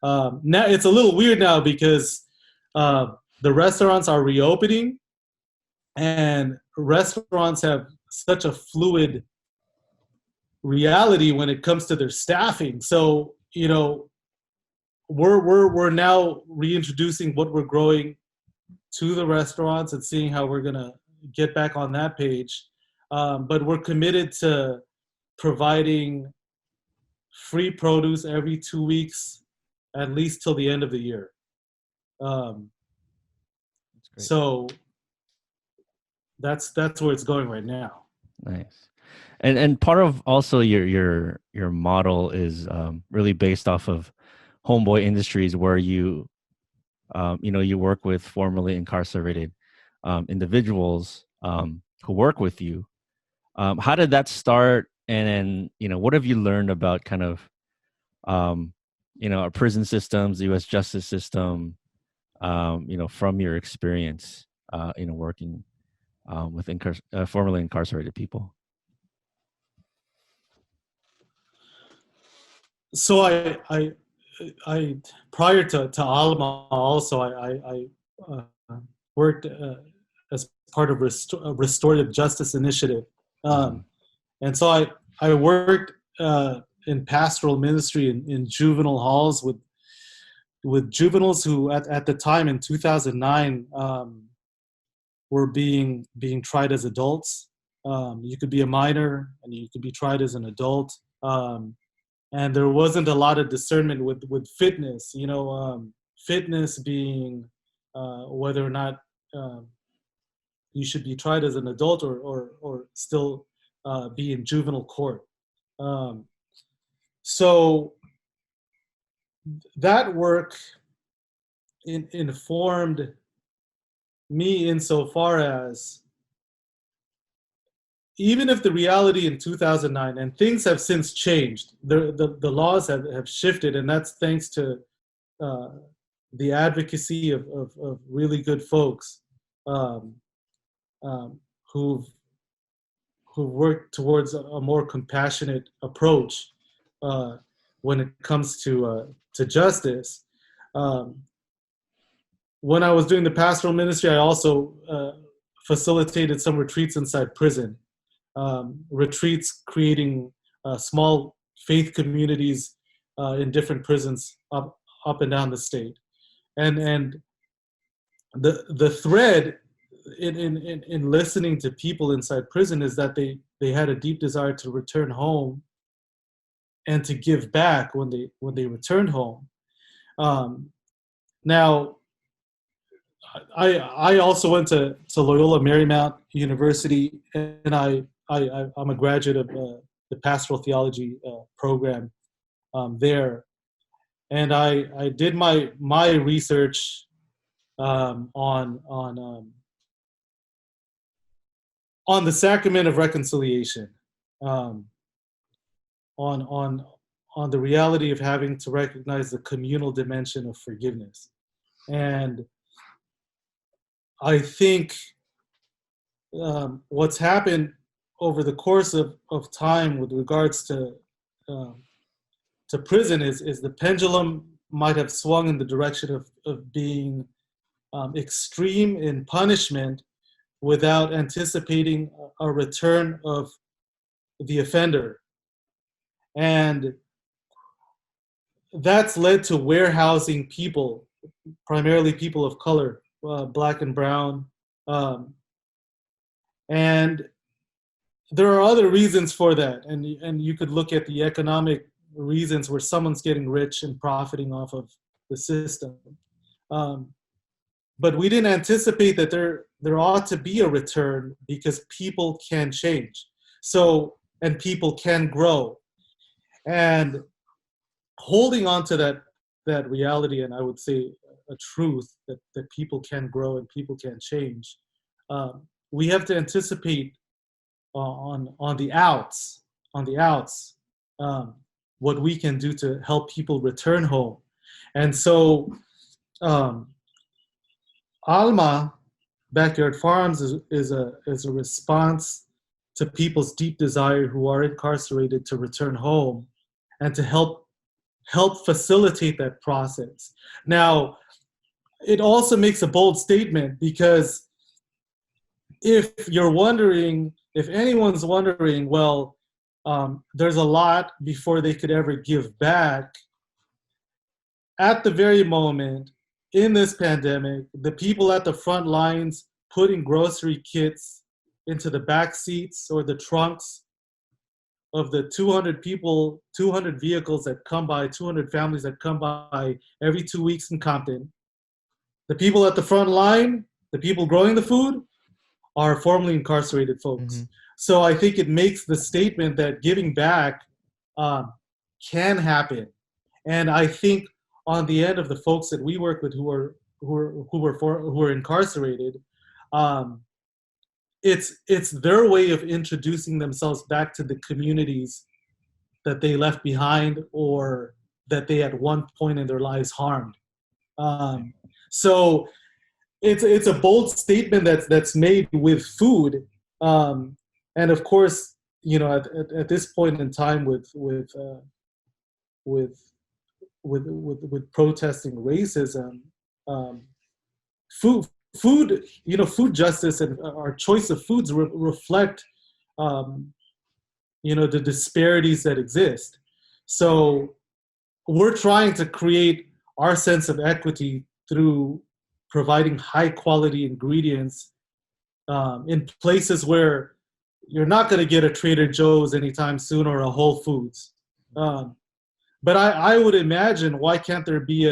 Now it's a little weird now because the restaurants are reopening, and restaurants have such a fluid reality when it comes to their staffing. So, you know, we're now reintroducing what we're growing to the restaurants and seeing how we're gonna get back on that page. But we're committed to providing free produce every 2 weeks, at least till the end of the year. That's great. So that's where it's going right now. Nice. And part of also your model is really based off of Homeboy Industries, where you you work with formerly incarcerated individuals who work with you. How did that start? And then what have you learned about kind of our prison systems, the U.S. justice system, from your experience working with formerly incarcerated people? So I prior to Alma also I worked as part of a restorative justice initiative, and so I worked in pastoral ministry in juvenile halls with juveniles who at the time in 2009 were being tried as adults. You could be a minor and you could be tried as an adult. And there wasn't a lot of discernment with fitness, fitness being whether or not you should be tried as an adult or still be in juvenile court. So that work informed me insofar as, even if the reality in 2009, and things have since changed, the laws have shifted, and that's thanks to the advocacy of really good folks who've worked towards a more compassionate approach when it comes to justice. When I was doing the pastoral ministry, I also facilitated some retreats inside prison. Retreats creating small faith communities in different prisons up and down the state, and the thread in listening to people inside prison is that they had a deep desire to return home and to give back when they returned home. Now, I also went to Loyola Marymount University, and I'm a graduate of the pastoral theology program there, and I did my research on the sacrament of reconciliation, on the reality of having to recognize the communal dimension of forgiveness. And I think what's happened over the course of time with regards to prison is the pendulum might have swung in the direction of being extreme in punishment without anticipating a return of the offender. And that's led to warehousing people, primarily people of color, Black and brown. And there are other reasons for that. And you could look at the economic reasons where someone's getting rich and profiting off of the system. but we didn't anticipate that there ought to be a return because people can change. So, and people can grow. And holding on to that reality, and I would say a truth that people can grow and people can change, we have to anticipate on the outs, um, what we can do to help people return home. And so um, Alma Backyard Farms is a response to people's deep desire who are incarcerated to return home and to help facilitate that process. Now, it also makes a bold statement because if anyone's wondering, well, there's a lot before they could ever give back. At the very moment, in this pandemic, the people at the front lines putting grocery kits into the back seats or the trunks of the 200 vehicles that come by, 200 families that come by every 2 weeks in Compton. The people at the front line, the people growing the food, are formerly incarcerated folks. Mm-hmm. So I think it makes the statement that giving back can happen. And I think on the end of the folks that we work with who are incarcerated, it's their way of introducing themselves back to the communities that they left behind or that they at one point in their lives harmed. So it's a bold statement that's made with food, and of course, you know, at this point in time with protesting racism, food, you know, food justice and our choice of foods reflect, you know, the disparities that exist. So we're trying to create our sense of equity through providing high quality ingredients in places where you're not going to get a Trader Joe's anytime soon or a Whole Foods. But I would imagine, why can't there be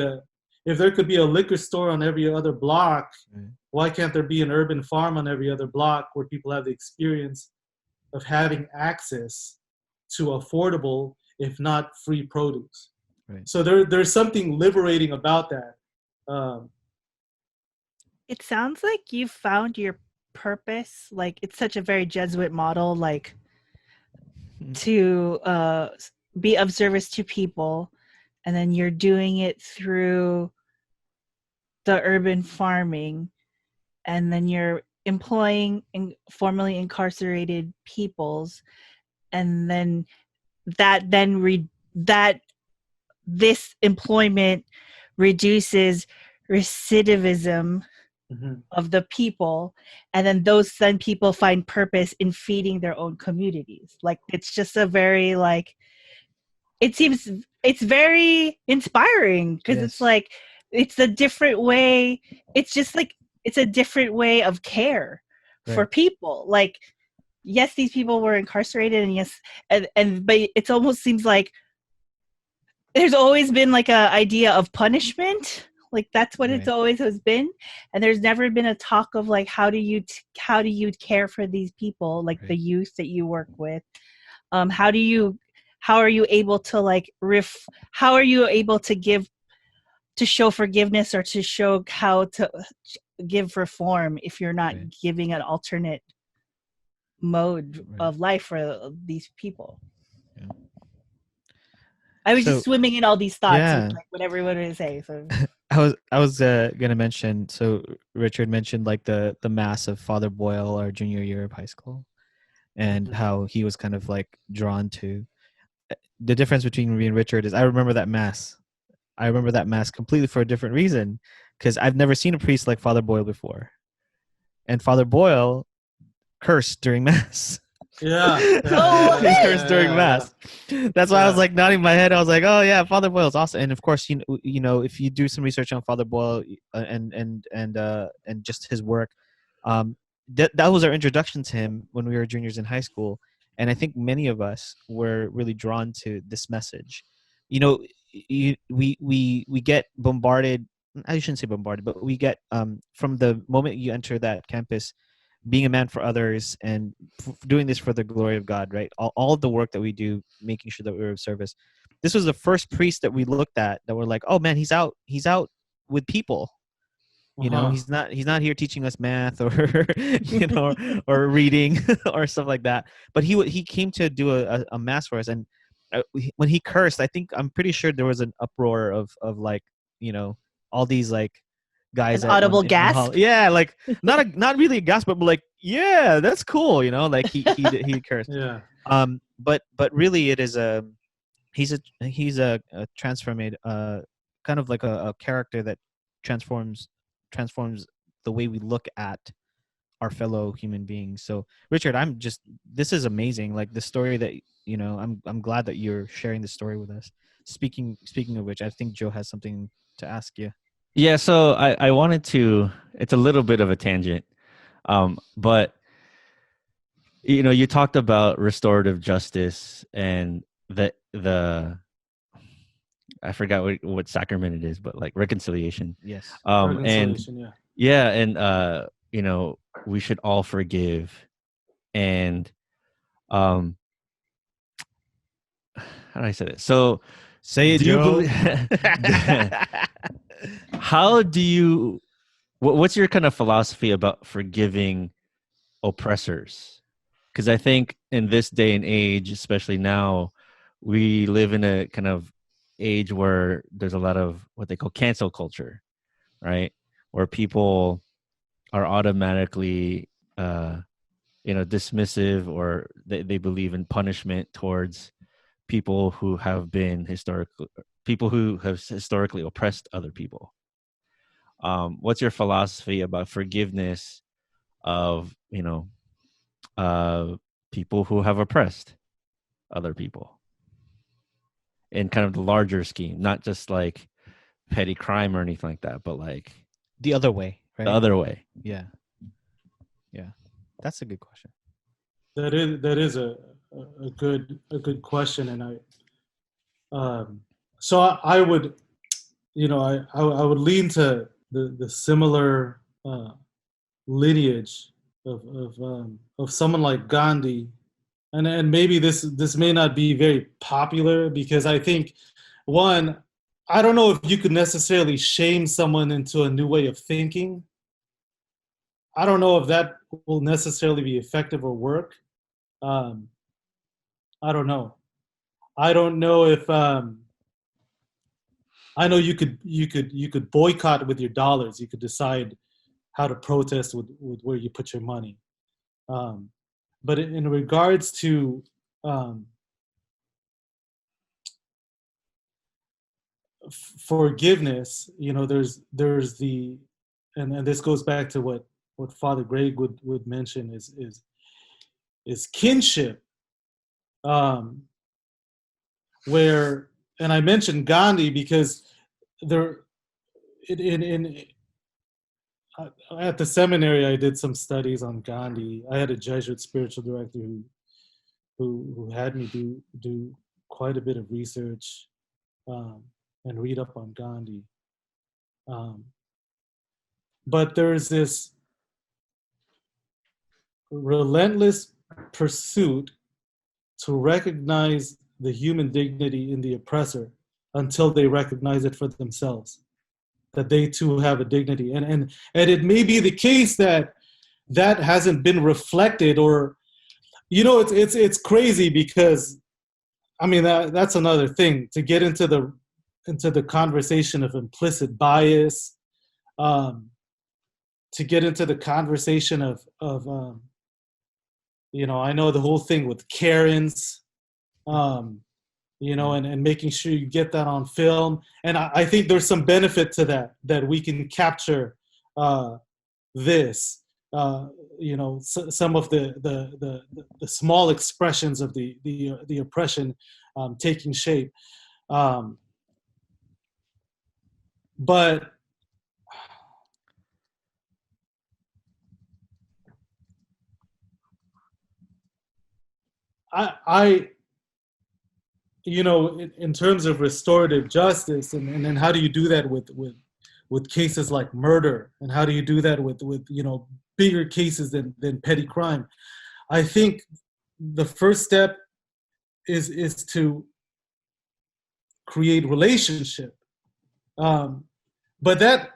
if there could be a liquor store on every other block, why can't there be an urban farm on every other block where people have the experience of having access to affordable, if not free produce? Right. So there's something liberating about that. It sounds like you found your purpose. Like, it's such a very Jesuit model, like to be of service to people, and then you're doing it through the urban farming, and then you're employing formerly incarcerated peoples, and then this employment reduces recidivism of the people, and then people find purpose in feeding their own communities. Like, it's just a very, like, it's very inspiring because Yes. it's like, it's a different way. It's just like, it's a different way of care for people. Like, yes, these people were incarcerated, and yes, and but it almost seems like there's always been like a idea of punishment. Like, that's what it's always has been, and there's never been a talk of like, how do you care for these people, like the youth that you work with? How are you able to like how are you able to show forgiveness, or to show how to give reform if you're not giving an alternate mode of life for these people? I was just swimming in all these thoughts with like what everyone would say. So I was gonna mention. So Richard mentioned like the mass of Father Boyle our junior year of high school, and how he was kind of like drawn to. The difference between me and Richard is I remember that mass. I remember that mass completely for a different reason, because I've never seen a priest like Father Boyle before, and Father Boyle cursed during mass. Yeah. He cursed during mass. That's why I was like nodding my head. I was like, "Oh yeah, Father Boyle's awesome." And of course, you know, if you do some research on Father Boyle and just his work, that was our introduction to him when we were juniors in high school. And I think many of us were really drawn to this message. You know, we get bombarded I shouldn't say bombarded, but we get from the moment you enter that campus, being a man for others and doing this for the glory of God, right? All of the work that we do, making sure that we're of service. This was the first priest that we looked at that were like, oh man, he's out with people. You know, Uh-huh. he's not here teaching us math or you know or reading or stuff like that. But he came to do a mass for us, and when he cursed, I'm pretty sure there was an uproar of like, you know, all these like guys An at audible in the hall. gasp. Yeah, like not really a gasp, but like, yeah, that's cool, you know, like he cursed. Yeah. But really, it is he's a transformed kind of like a character that transforms the way we look at our fellow human beings. So Richard, this is amazing. Like the story that, you know, I'm glad that you're sharing this story with us. Speaking of which, I think Joe has something to ask you. Yeah, so I wanted to, it's a little bit of a tangent, but you know, you talked about restorative justice and the I forgot what sacrament it is, but like reconciliation. Yes. And Reconciliation, yeah, and you know, we should all forgive. And how do I say it? So Say it, do you Joe. how do you what's your kind of philosophy about forgiving oppressors? Because I think in this day and age, especially now, we live in a kind of age where there's a lot of what they call cancel culture, right? Where people are automatically you know, dismissive, or they believe in punishment towards people who have historically oppressed other people. What's your philosophy about forgiveness of, you know, people who have oppressed other people in kind of the larger scheme, not just like petty crime or anything like that, but like The other way, right? the other way? Yeah. That's a good question. That is a good question, and I would, you know, I would lean to the similar lineage of someone like Gandhi, and maybe this may not be very popular, because I think, one, I don't know if you could necessarily shame someone into a new way of thinking. I don't know if that will necessarily be effective or work. I don't know. I don't know if I know you could boycott with your dollars. You could decide how to protest with where you put your money. But in regards to forgiveness, you know, there's the, and this goes back to what Father Greg would mention is kinship, where, and I mentioned Gandhi because there at the seminary I did some studies on Gandhi. I had a Jesuit spiritual director who had me do quite a bit of research and read up on Gandhi. But there's this relentless pursuit to recognize the human dignity in the oppressor until they recognize it for themselves, that they too have a dignity. And it may be the case that hasn't been reflected, or, you know, it's crazy, because I mean, that's another thing, to get into the conversation of implicit bias, to get into the conversation of you know, I know the whole thing with Karens, you know, and making sure you get that on film. And I think there's some benefit to that we can capture this, you know, some of the small expressions of the oppression taking shape. But I you know, in terms of restorative justice, and then how do you do that with with cases like murder, and how do you do that with bigger cases than petty crime. I think the first step is to create relationship. But that,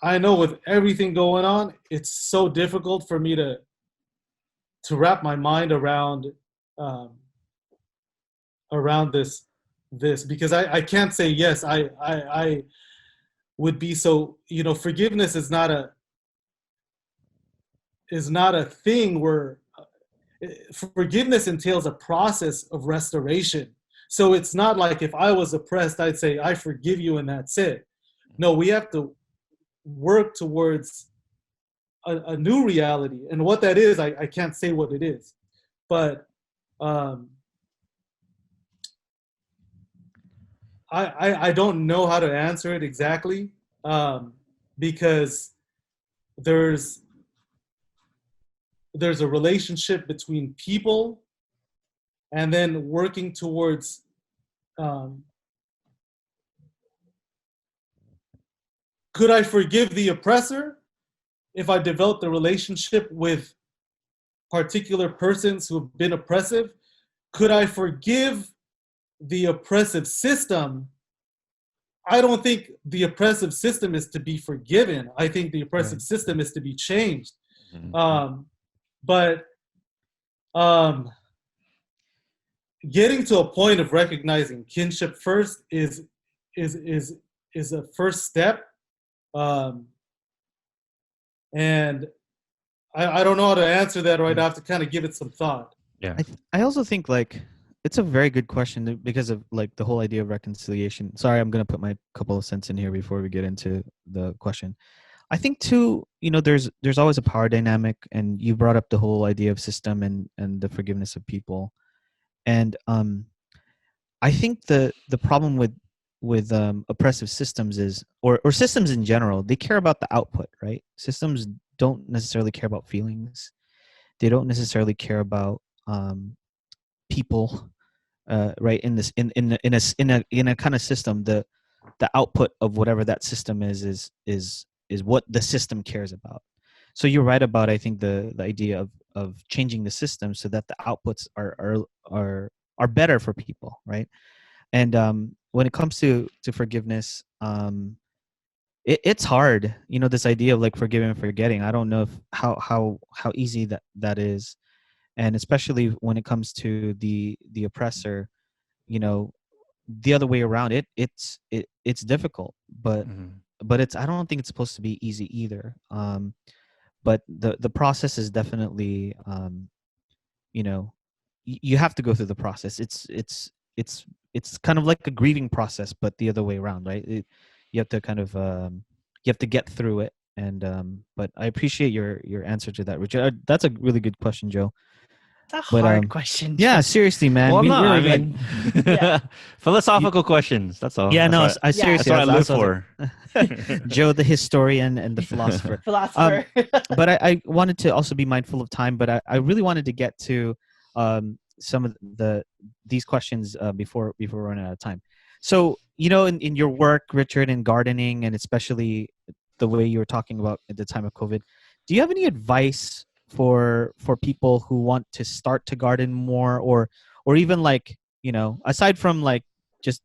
I know with everything going on, it's so difficult for me to wrap my mind around this because I can't say yes. I would be so, forgiveness is not a thing where forgiveness entails a process of restoration. So it's not like if I was oppressed, I'd say, I forgive you and that's it. No, we have to work towards a new reality. And what that is, I can't say what it is. But I don't know how to answer it exactly because there's a relationship between people and then working towards could I forgive the oppressor if I developed a relationship with particular persons who have been oppressive? Could I forgive the oppressive system? I don't think the oppressive system is to be forgiven. I think the oppressive system is to be changed. But getting to a point of recognizing kinship first is a first step. And I don't know how to answer that right now. I have to kind of give it some thought. Yeah. I also think like it's a very good question because of like the whole idea of reconciliation. Sorry, I'm going to put my couple of cents in here before we get into the question. I think too, there's always a power dynamic, and you brought up the whole idea of system and the forgiveness of people. And I think the problem with oppressive systems is, or systems in general, they care about the output, right? Systems don't necessarily care about feelings. They don't necessarily care about people, right? In a kind of system, the output of whatever that system is what the system cares about. So you're right about, I think, the idea of changing the system so that the outputs are better for people, right? And when it comes to forgiveness, it's hard, this idea of like forgiving and forgetting. I don't know if how easy that is, and especially when it comes to the oppressor, the other way around, it's difficult, but I don't think it's supposed to be easy either. But the process is definitely, you have to go through the process. It's kind of like a grieving process, but the other way around, right? You have to kind of you have to get through it. And but I appreciate your answer to that, Richard. That's a really good question, Joe. It's a hard question. Yeah, seriously, man. Well, no, I we're mean, philosophical questions. That's all. Yeah, that's no, I seriously, that's what I live for. Joe, the historian and the philosopher. But I wanted to also be mindful of time, but I really wanted to get to some of these questions before we run out of time. So, in your work, Richard, in gardening, and especially the way you were talking about at the time of COVID, do you have any advice for people who want to start to garden more, or even like, aside from like just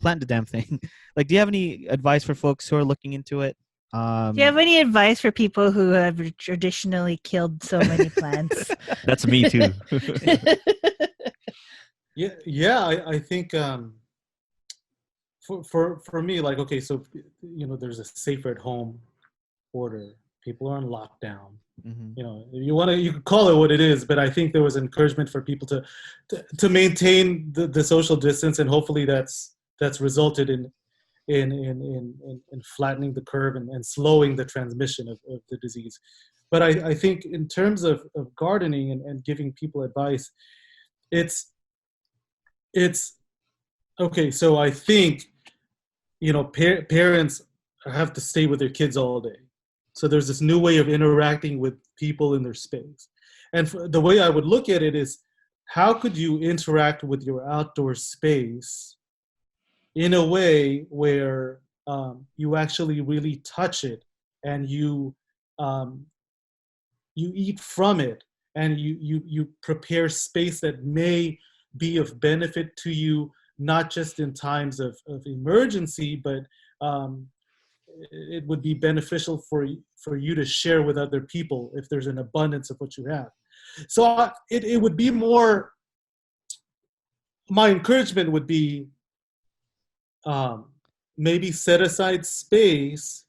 plant the damn thing, like, do you have any advice for folks who are looking into it? Do you have any advice for people who have traditionally killed so many plants? That's me too. I think for me, like, okay, so there's a safer at home order. People are on lockdown. You can call it what it is, but I think there was encouragement for people to maintain the social distance, and hopefully that's resulted in flattening the curve and slowing the transmission of the disease. But I think in terms of gardening and giving people advice, it's okay. So I think parents have to stay with their kids all day. So there's this new way of interacting with people in their space. And the way I would look at it is, how could you interact with your outdoor space in a way where you actually really touch it, and you eat from it, and you prepare space that may be of benefit to you, not just in times of emergency, but it would be beneficial for you to share with other people if there's an abundance of what you have. So it would be more, my encouragement would be maybe set aside space,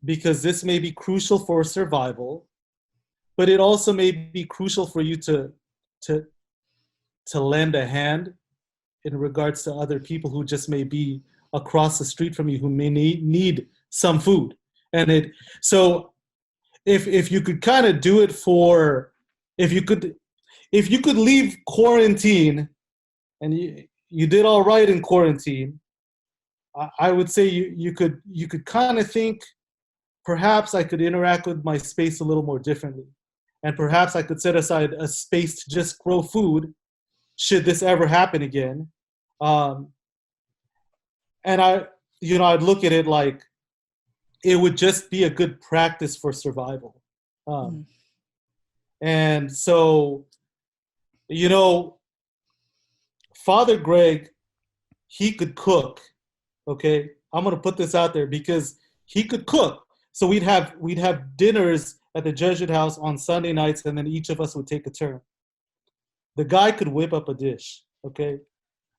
because this may be crucial for survival, but it also may be crucial for you to lend a hand in regards to other people who just may be across the street from you, who may need some food. And so if you could kind of do it for, if you could leave quarantine, and you did all right in quarantine, I would say you could kind of think, perhaps I could interact with my space a little more differently, and perhaps I could set aside a space to just grow food should this ever happen again. And I'd look at it like it would just be a good practice for survival. And so, Father Greg, he could cook. Okay, I'm gonna put this out there because he could cook. So we'd have dinners at the Jesuit house on Sunday nights, and then each of us would take a turn. The guy could whip up a dish. Okay,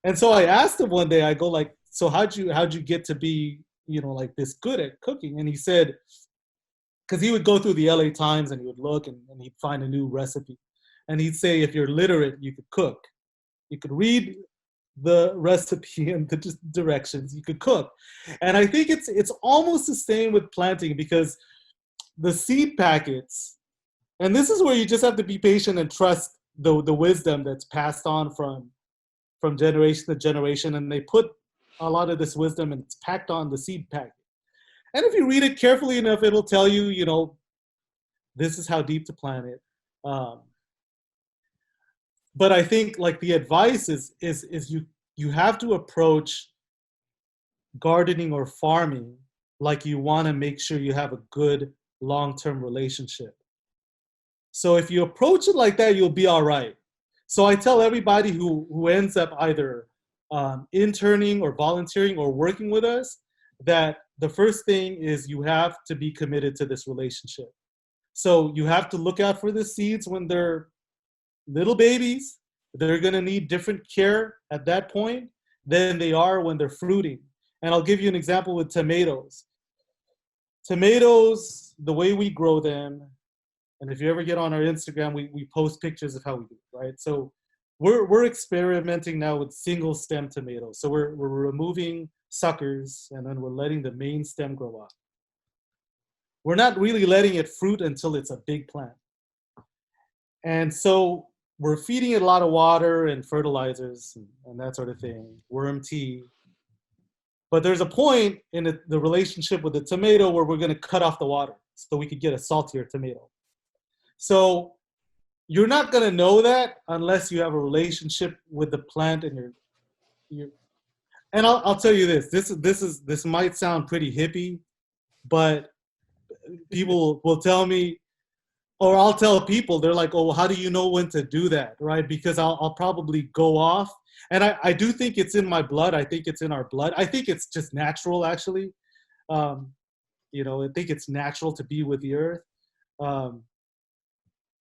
and so I asked him one day, I go like, so how'd you get to be, like this good at cooking? And he said, because he would go through the LA Times and he would look and he'd find a new recipe. And he'd say, if you're literate, you could cook. You could read the recipe and the directions, you could cook. And I think it's almost the same with planting, because the seed packets, and this is where you just have to be patient and trust the wisdom that's passed on from generation to generation, and they put a lot of this wisdom and it's packed on the seed packet. And if you read it carefully enough, it'll tell you, this is how deep to plant it. But I think like the advice is you have to approach gardening or farming like you want to make sure you have a good long-term relationship. So if you approach it like that, you'll be all right. So I tell everybody who ends up either interning or volunteering or working with us that the first thing is you have to be committed to this relationship. So you have to look out for the seeds when they're little babies. They're going to need different care at that point than they are when they're fruiting. And I'll give you an example with tomatoes. Tomatoes, the way we grow them, and if you ever get on our Instagram, we post pictures of how we do it, right? So we're experimenting now with single stem tomatoes. So we're removing suckers and then we're letting the main stem grow up. We're not really letting it fruit until it's a big plant. And so we're feeding it a lot of water and fertilizers and that sort of thing, worm tea. But there's a point in the relationship with the tomato where we're going to cut off the water so we could get a saltier tomato. So you're not going to know that unless you have a relationship with the plant and and I'll tell you this. This might sound pretty hippie, but people will tell me, or I'll tell people, they're like, oh, how do you know when to do that, right? Because I'll probably go off. And I do think it's in my blood. I think it's in our blood. I think it's just natural, actually. I think it's natural to be with the earth.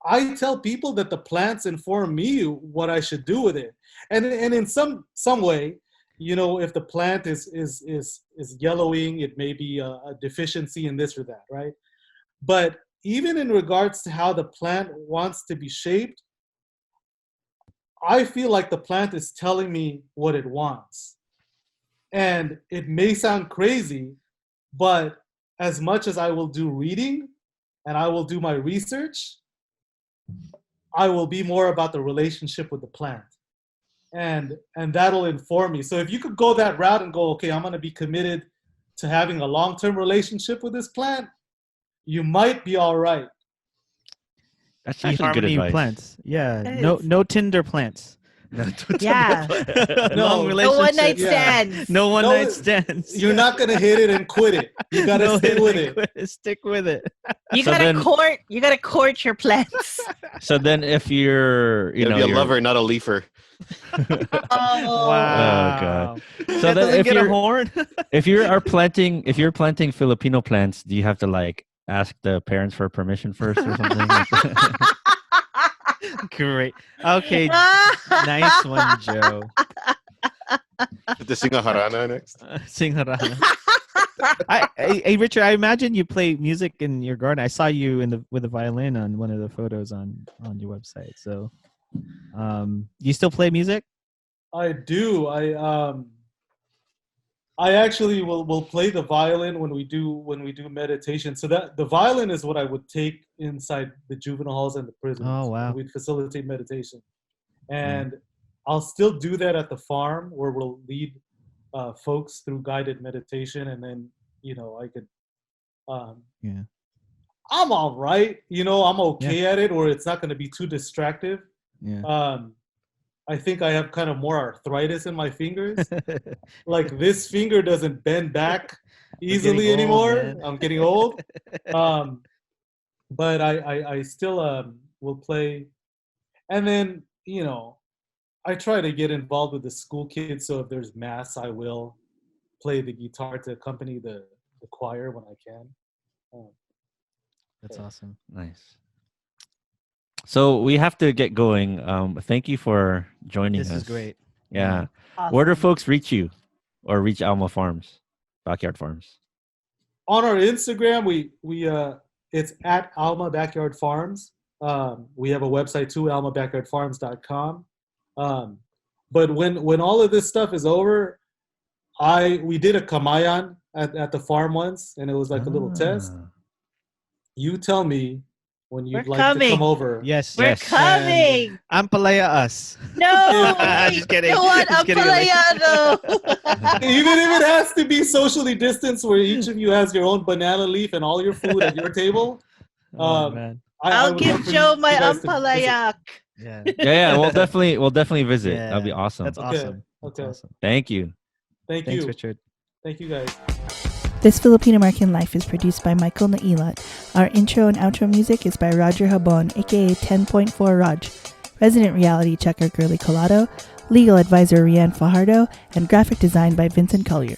I tell people that the plants inform me what I should do with it. And in some way, if the plant is yellowing, it may be a deficiency in this or that, right? But even in regards to how the plant wants to be shaped, I feel like the plant is telling me what it wants. And it may sound crazy, but as much as I will do reading and I will do my research, I will be more about the relationship with the plant. And that'll inform me. So if you could go that route and go, okay, I'm going to be committed to having a long-term relationship with this plant, you might be all right. That's actually good Harmony advice. plants. Yeah. That No is. no Tinder plants. Yeah. Long No No one night relationship. Yeah. stands. No one No, night stands. You're not gonna hit it and quit it. You gotta No stay hit with and it. quit. Stick with it. You So gotta then- court. You gotta court your plants. So then, if you're, You gotta be a lover, not a leafer. Oh, Wow. So That then, doesn't if get a you're horn. if you're planting Filipino plants, do you have to like ask the parents for permission first or something? Like that? Great. Okay. Nice one, Joe. To sing a harana next. Sing harana. Hey, Richard, I imagine you play music in your garden. I saw you with a violin on one of the photos on your website. So, you still play music? I do. I actually will play the violin when we do meditation. So that the violin is what I would take inside the juvenile halls and the prisons. Oh, wow. We'd facilitate meditation, and I'll still do that at the farm where we'll lead folks through guided meditation, and then I could. Yeah. I'm all right. I'm okay at it, or it's not going to be too distractive. Yeah. I think I have kind of more arthritis in my fingers. Like this finger doesn't bend back easily old, anymore. man. I'm getting old. But I still will play. And then, I try to get involved with the school kids. So if there's mass, I will play the guitar to accompany the choir when I can. That's awesome. Nice. So we have to get going. Thank you for joining us. This is great. Yeah. awesome. Where do folks reach you or reach Alma Farms, Backyard Farms? On our Instagram, we it's at Alma Backyard Farms. We have a website too, almabackyardfarms.com. But when all of this stuff is over, we did a kamayan at the farm once, and it was like a little test. Ah. You tell me when you'd We're like to coming. come over. Yes. We're yes. coming. Ampalaya us. No, Just kidding. No one Just kidding. apalayado. Even if it has to be socially distanced, where each of you has your own banana leaf and all your food at your table. Oh, Um, man. I I'll would give love for Joe you my guys to visit. ampalayak. Yeah. Yeah, we'll definitely visit. Yeah. That'd be awesome. That's Okay, awesome. That's okay. awesome. Thank you. Thank Thanks, you. Richard. Thank you guys. This Filipino American Life is produced by Michael Nailat. Our intro and outro music is by Roger Habon, aka 10.4 Raj. Resident reality checker Girly Colado, legal advisor Rianne Fajardo, and graphic design by Vincent Collyer.